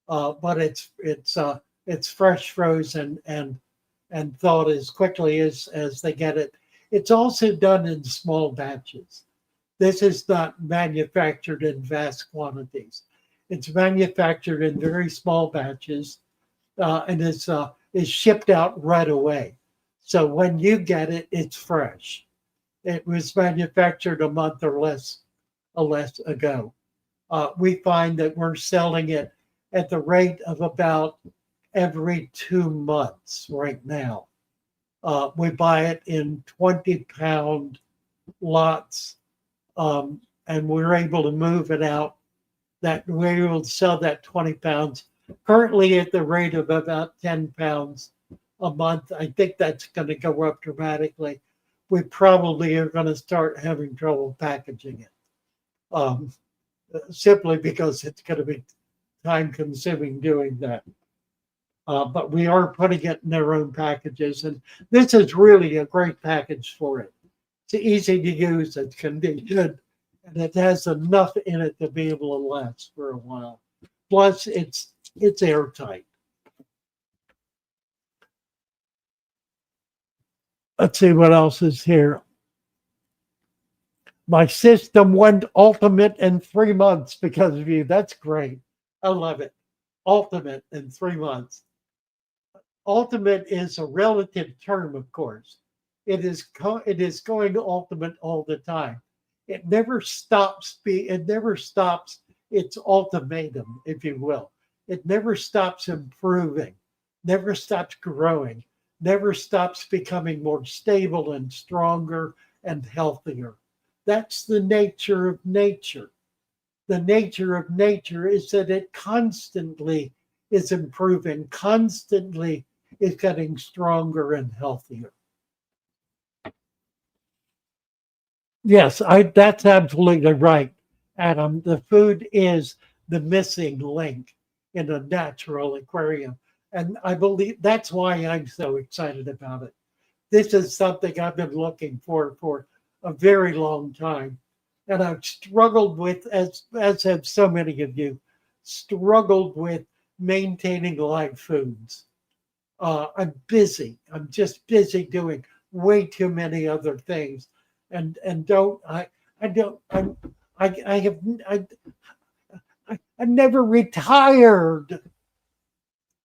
But it's fresh frozen and thawed as quickly as they get it. It's also done in small batches. This is not manufactured in vast quantities. It's manufactured in very small batches and is shipped out right away. So when you get it, it's fresh. It was manufactured a month or less ago. We find that we're selling it at the rate of about every 2 months right now. We buy it in 20-pound lots, and we're able to move it out. That we're able to sell that 20 pounds currently at the rate of about 10 pounds a month. I think that's going to go up dramatically. We probably are going to start having trouble packaging it, simply because it's going to be time consuming doing that. But we are putting it in their own packages, and this is really a great package for it. It's easy to use, it's convenient, and it has enough in it to be able to last for a while. Plus, it's airtight. Let's see what else is here. My system went ultimate in 3 months because of you. That's great. I love it. Ultimate in 3 months. Ultimate is a relative term, of course. It is going ultimate all the time. It never stops its ultimatum, if you will. It never stops improving, never stops growing, never stops becoming more stable and stronger and healthier. That's the nature of nature. The nature of nature is that it constantly is improving, constantly is getting stronger and healthier. Yes, that's absolutely right, Adam. The food is the missing link in a natural aquarium. And I believe that's why I'm so excited about it. This is something I've been looking for a very long time. And I've struggled with, as have so many of you, struggled with maintaining live foods. I'm busy. I'm just busy doing way too many other things, and I never retired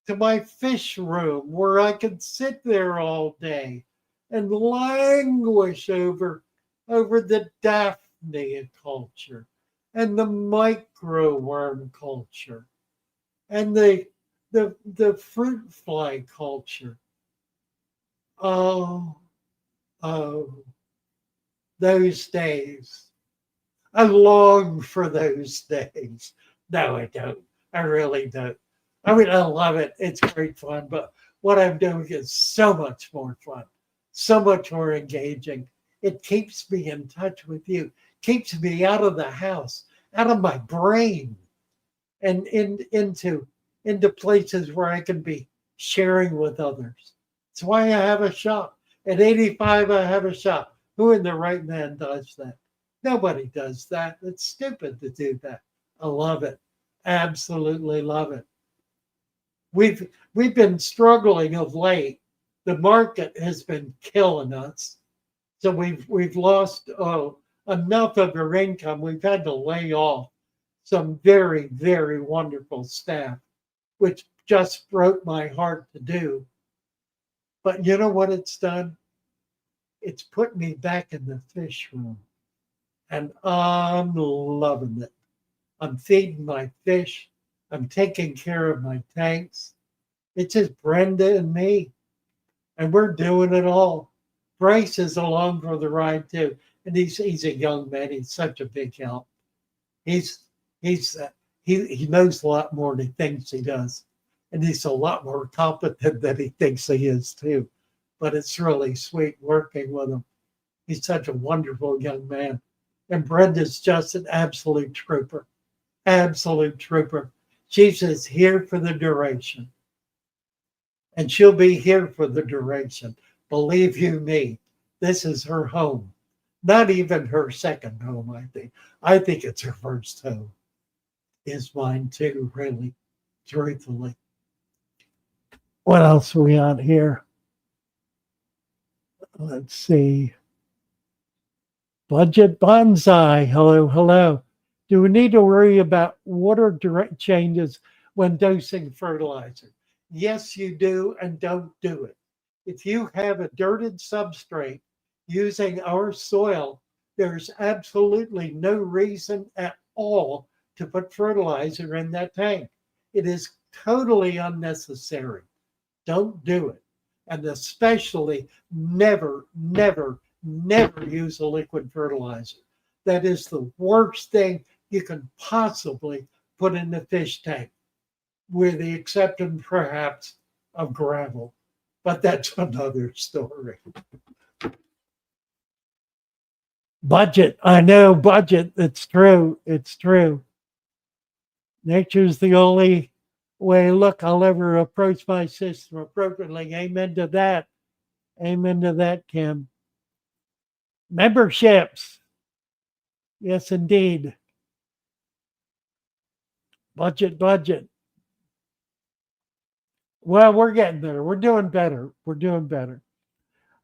to my fish room where I could sit there all day and languish over the Daphne culture and the micro worm culture and the fruit fly culture. Oh, oh, those days. I long for those days. No, I don't. I really don't. I mean, I love it. It's great fun, but what I'm doing is so much more fun, so much more engaging. It keeps me in touch with you, keeps me out of the house, out of my brain, and into places where I can be sharing with others. That's why I have a shop. At 85, I have a shop. Who in their right man does that? Nobody does that. It's stupid to do that. I love it. Absolutely love it. We've been struggling of late. The market has been killing us. So we've lost enough of our income. We've had to lay off some very, very wonderful staff, which just broke my heart to do. But you know what it's done? it's put me back in the fish room. And I'm loving it. I'm feeding my fish. I'm taking care of my tanks. It's just Brenda and me, and we're doing it all. Bryce is along for the ride too, and he's a young man. He's such a big help. He's he's he knows a lot more than he thinks he does, and he's a lot more competent than he thinks he is too. But it's really sweet working with him. He's such a wonderful young man, and Brenda's just an absolute trooper. Absolute trooper. She's just here for the duration. And she'll be here for the duration. Believe you me, this is her home. Not even her second home, I think. I think it's her first home. Is mine too, really, truthfully. What else are we on here? Let's see. Budget bonsai. Hello, hello. Do we need to worry about water direct changes when dosing fertilizer? Yes, you do, and don't do it. If you have a dirted substrate using our soil, there's absolutely no reason at all to put fertilizer in that tank. It is totally unnecessary. Don't do it. And especially never, never, never use a liquid fertilizer. That is the worst thing you can possibly put in the fish tank, with the exception perhaps of gravel. But that's another story. Budget. I know, budget. It's true. It's true. Nature's the only way, look, I'll ever approach my system appropriately. Amen to that. Amen to that, Kim. Memberships. Yes, indeed. Budget, budget. Well, we're getting there. We're doing better. We're doing better.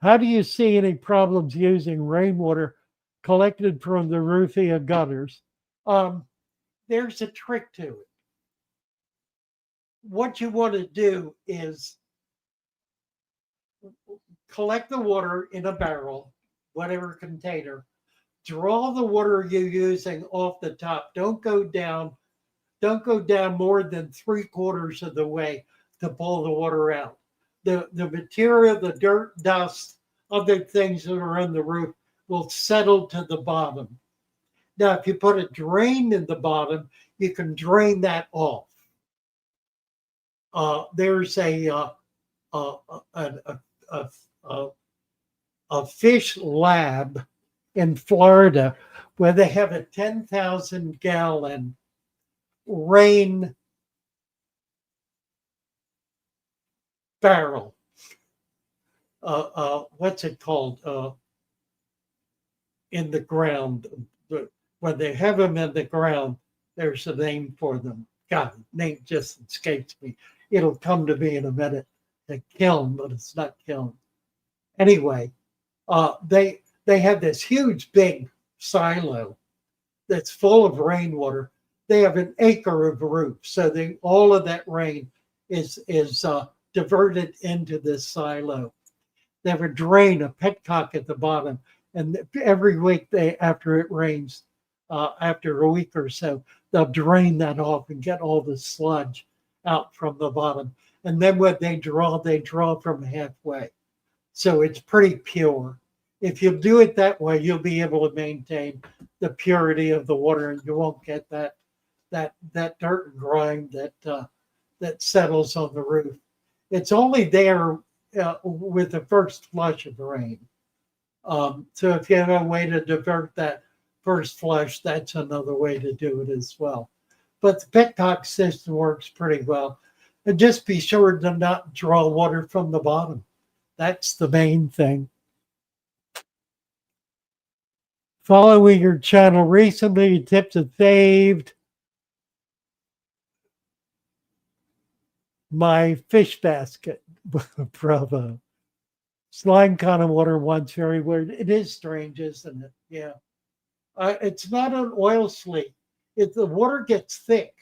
How do you see any problems using rainwater collected from the roof via gutters? There's a trick to it. What you want to do is collect the water in a barrel, whatever container. Draw the water you're using off the top. Don't go down more than 3/4 of the way to pull the water out. The material, the dirt, dust, other things that are on the roof will settle to the bottom. Now, if you put a drain in the bottom, you can drain that off. There's a fish lab in Florida where they have a 10,000 gallon rain barrel. What's it called? In the ground. When they have them in the ground, there's a name for them. God, name just escapes me. It'll come to me in a minute. A kiln, but it's not kiln. Anyway, they have this huge big silo that's full of rainwater. They have an acre of roof, so all of that rain is diverted into this silo. They have a drain, a petcock at the bottom, and every week after it rains, after a week or so, they'll drain that off and get all the sludge out from the bottom. And then what they draw from halfway. So it's pretty pure. If you do it that way, you'll be able to maintain the purity of the water, and you won't get that dirt and grime that settles on the roof. It's only there with the first flush of rain. So if you have a way to divert that first flush, that's another way to do it as well. But the petcock system works pretty well. And just be sure to not draw water from the bottom. That's the main thing. Following your channel recently, tips have saved my fish basket. Bravo. Slime kind of water once, very weird. It is strange, isn't it? Yeah. It's not an oil slick. The water gets thick.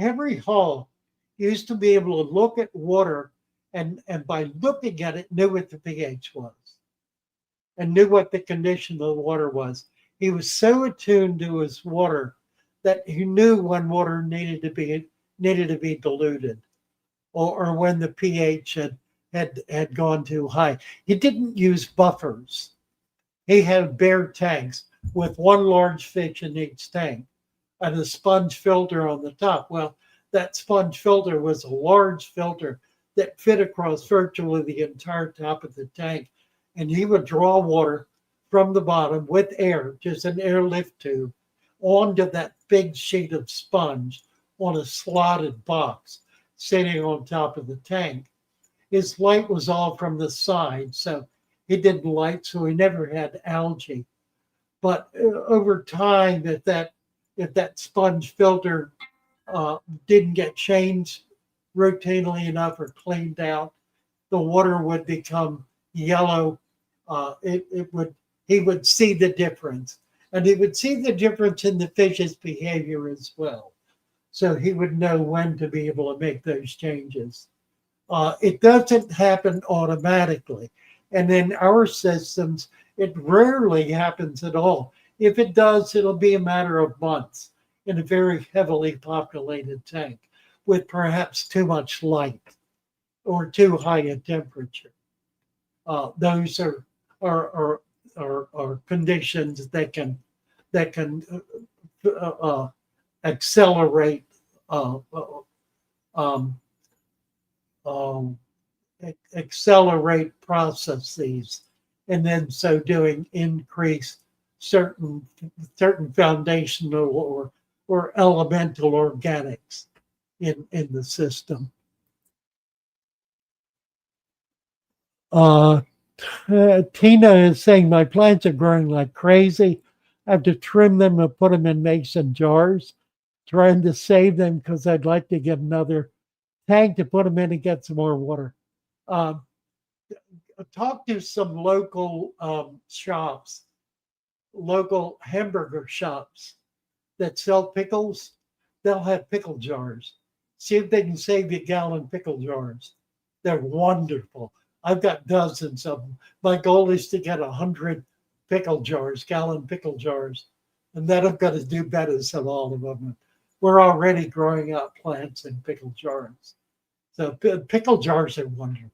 Henry Hall used to be able to look at water and by looking at it, knew what the pH was. and knew what the condition of the water was. He was so attuned to his water that he knew when water needed to be diluted, or when the pH had gone too high. He didn't use buffers. He had bare tanks with one large fish in each tank and a sponge filter on the top. Well, that sponge filter was a large filter that fit across virtually the entire top of the tank. And he would draw water from the bottom with air, just an airlift tube, onto that big sheet of sponge on a slotted box sitting on top of the tank. His light was all from the side, so he didn't light, so he never had algae. But over time, if that sponge filter didn't get changed routinely enough or cleaned out, the water would become yellow. He would see the difference, and he would see the difference in the fish's behavior as well. So he would know when to be able to make those changes. It doesn't happen automatically, and in our systems, it rarely happens at all. If it does, it'll be a matter of months in a very heavily populated tank with perhaps too much light or too high a temperature. Those are conditions that can accelerate um, accelerate processes, and then so doing increase certain foundational or elemental organics in the system. Tina is saying my plants are growing like crazy. I have to trim them and put them in mason jars, trying to save them because I'd like to get another tank to put them in and get some more water. Um, Talk to some local shops, local hamburger shops that sell pickles. They'll have pickle jars. See if they can save you gallon pickle jars. They're wonderful. I've got dozens of them. My goal is to get 100 pickle jars, gallon pickle jars, and then I've got to do better than all of them. We're already growing out plants in pickle jars. So pickle jars are wonderful.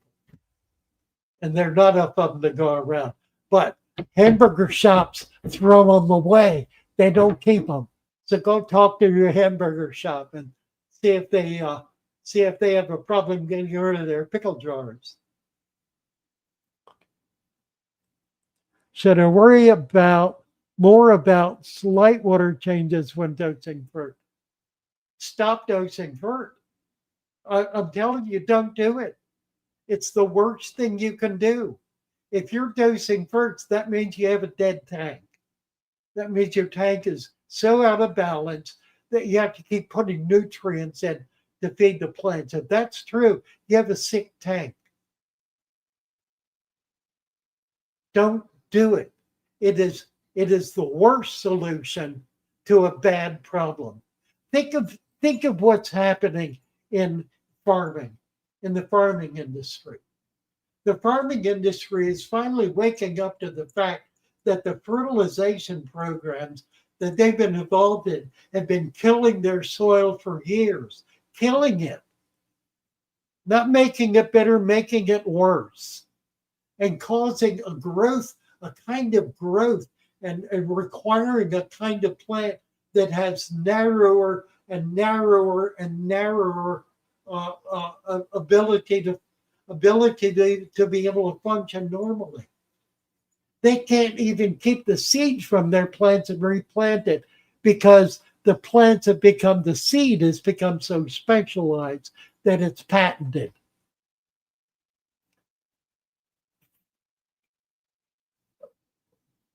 And there are not enough of them to go around. But hamburger shops throw them away. They don't keep them. So go talk to your hamburger shop and see if they have a problem getting rid of their pickle jars. Should I worry more about slight water changes when dosing fruit? Stop dosing fruit. I'm telling you, don't do it. It's the worst thing you can do. If you're dosing fruits, that means you have a dead tank. That means your tank is so out of balance that you have to keep putting nutrients in to feed the plants. If that's true, you have a sick tank. Don't do it. It is the worst solution to a bad problem. Think of what's happening in farming, in the farming industry. The farming industry is finally waking up to the fact that the fertilization programs that they've been involved in have been killing their soil for years, killing it, not making it better, making it worse, and causing a kind of growth, and requiring a kind of plant that has narrower and narrower and narrower ability to be able to function normally. They can't even keep the seeds from their plants and replant it because the plants have become, the seed has become so specialized that it's patented.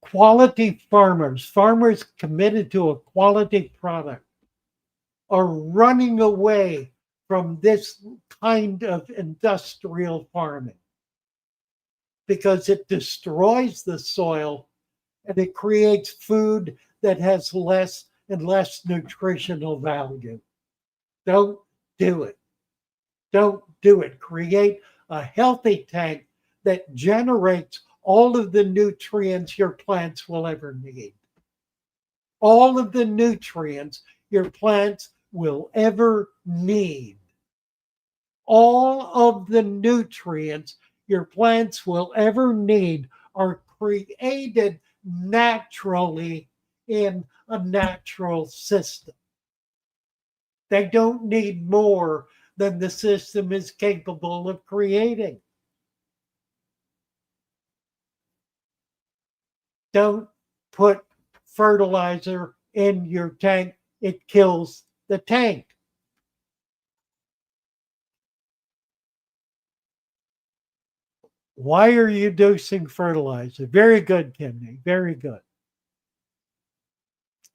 Quality farmers committed to a quality product, are running away from this kind of industrial farming because it destroys the soil and it creates food that has less and less nutritional value. Don't do it. Don't do it. Create a healthy tank that generates all of the nutrients your plants will ever need. All of the nutrients your plants will ever need. All of the nutrients your plants will ever need are created naturally in a natural system. They don't need more than the system is capable of creating. Don't put fertilizer in your tank, it kills the tank. Why are you dosing fertilizer? Very good, Kimmy. Very good.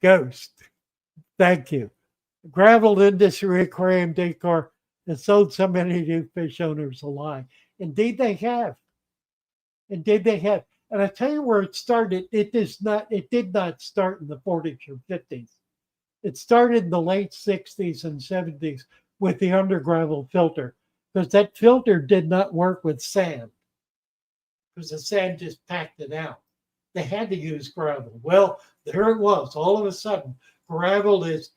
Ghost. Thank you. Gravel industry aquarium decor has sold so many new fish owners a lie. Indeed, they have. Indeed, they have. And I tell you where it started. It did not start in the 40s or 50s. It started in the late 60s and 70s with the under gravel filter, because that filter did not work with sand, because the sand just packed it out. They had to use gravel. Well, there it was. All of a sudden, gravel it's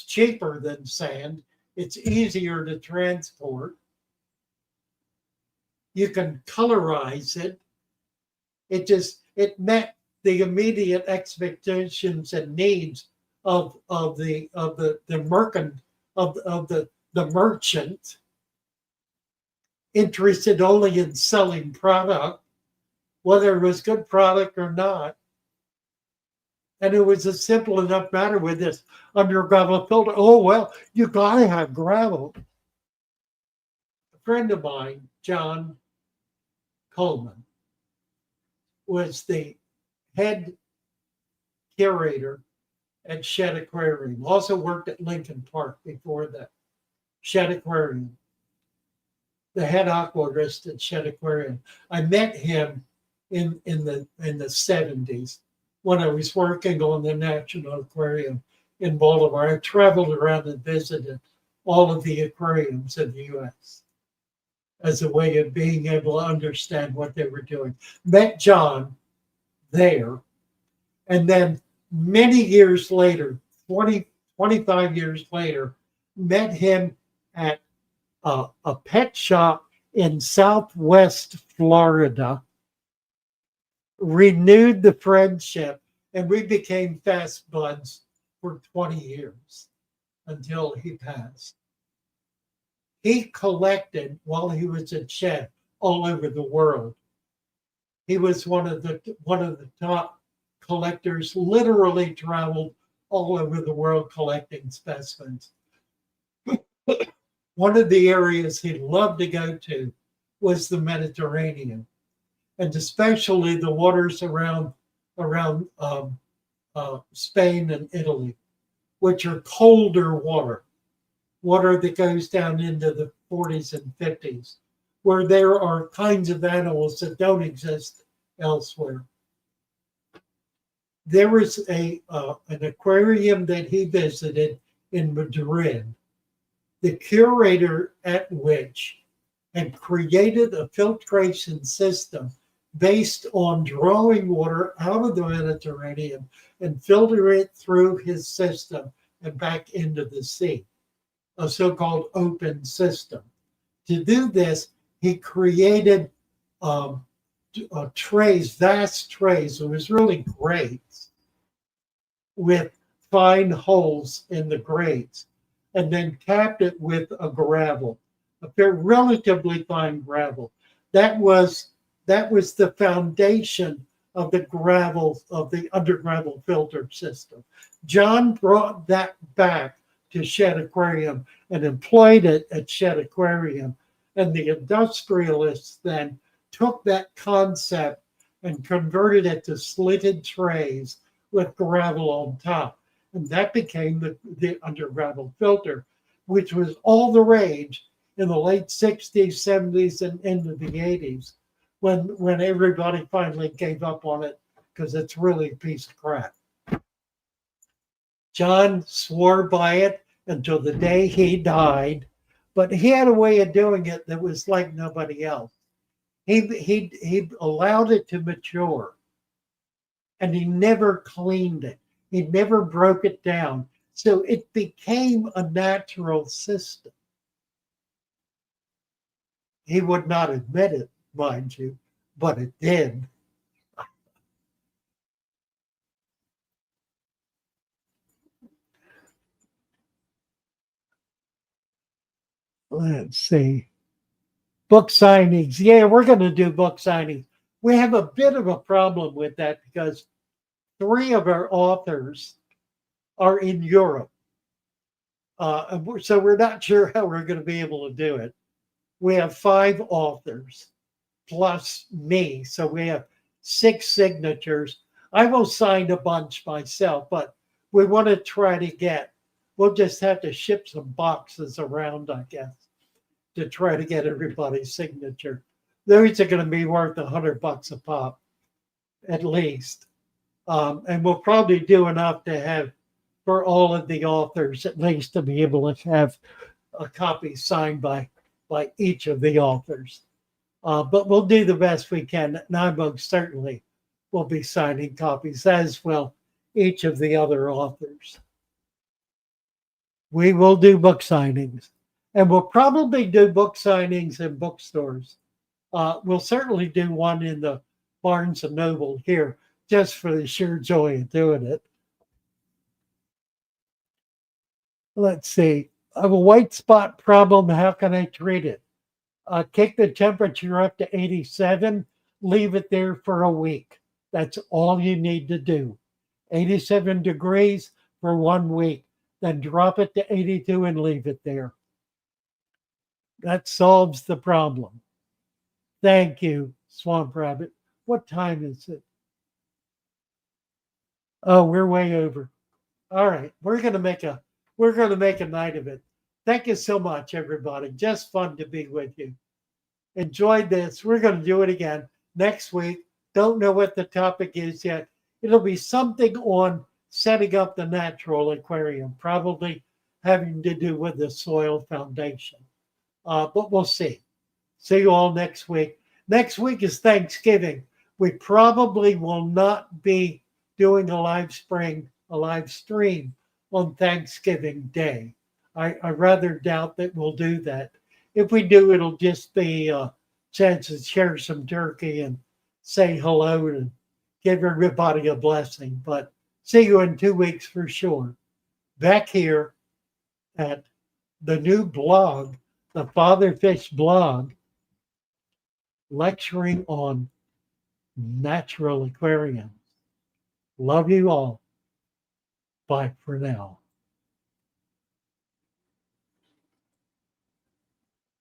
cheaper than sand. It's easier to transport. You can colorize it. It met the immediate expectations and needs of the merchant interested only in selling product, whether it was good product or not. And it was a simple enough matter with this under gravel filter. Oh, well, you got to have gravel. A friend of mine, John Coleman, was the head curator at Shed Aquarium. Also worked at Lincoln Park before that. Shed Aquarium. The head aquarist at Shed Aquarium. I met him in the 70s when I was working on the National Aquarium in Baltimore. I traveled around and visited all of the aquariums in the U.S. as a way of being able to understand what they were doing. Met John there, and then many years later, 25 years later, met him at a pet shop in Southwest Florida, renewed the friendship, and we became fast buds for 20 years until he passed. He collected while he was at Shed all over the world. He was one of the top collectors, literally traveled all over the world collecting specimens. One of the areas he loved to go to was the Mediterranean, and especially the waters around Spain and Italy, which are colder water that goes down into the 40s and 50s, where there are kinds of animals that don't exist elsewhere. There was an aquarium that he visited in Madrid, the curator at which had created a filtration system based on drawing water out of the Mediterranean and filtering it through his system and back into the sea, a so-called open system. To do this, he created trays, vast trays. It was really grates with fine holes in the grates, and then capped it with a gravel, a relatively fine gravel. That was the foundation of the gravel, of the undergravel filter system. John brought that back to Shed Aquarium and employed it at Shed Aquarium. And the industrialists then took that concept and converted it to slitted trays with gravel on top. And that became the undergravel filter, which was all the rage in the late 60s, 70s, and into the 80s, when everybody finally gave up on it because it's really a piece of crap. John swore by it until the day he died, but he had a way of doing it that was like nobody else. He allowed it to mature, and he never cleaned it. He never broke it down. So it became a natural system. He would not admit it, mind you, but it did. Let's see. Book signings. Yeah, we're going to do book signings. We have a bit of a problem with that because three of our authors are in Europe. So we're not sure how we're going to be able to do it. We have 5 authors plus me. So we have 6 signatures. I will sign a bunch myself, but we want to try to get, we'll just have to ship some boxes around, I guess, to try to get everybody's signature. Those are going to be worth $100 a pop, at least. And we'll probably do enough to have for all of the authors, at least to be able to have a copy signed by each of the authors. But we'll do the best we can. And I most certainly will be signing copies, as will each of the other authors. We will do book signings, and we'll probably do book signings in bookstores. We'll certainly do one in the Barnes and Noble here, just for the sheer joy of doing it. Let's see. I have a white spot problem. How can I treat it? Take the temperature up to 87, leave it there for a week. That's all you need to do. 87 degrees for 1 week, then drop it to 82 and leave it there. That solves the problem. Thank you, Swamp Rabbit. What time is it? Oh, we're way over. All right, we're gonna make a night of it. Thank you so much, everybody. Just fun to be with you. Enjoyed this. We're going to do it again next week. Don't know what the topic is yet. It'll be something on setting up the natural aquarium, probably having to do with the soil foundation. But we'll see. See you all next week. Next week is Thanksgiving. We probably will not be doing a live stream on Thanksgiving Day. I rather doubt that we'll do that. If we do, it'll just be a chance to share some turkey and say hello and give everybody a blessing. But see you in 2 weeks for sure. Back here at the new blog, the Father Fish blog, lecturing on natural aquariums. Love you all. Bye for now.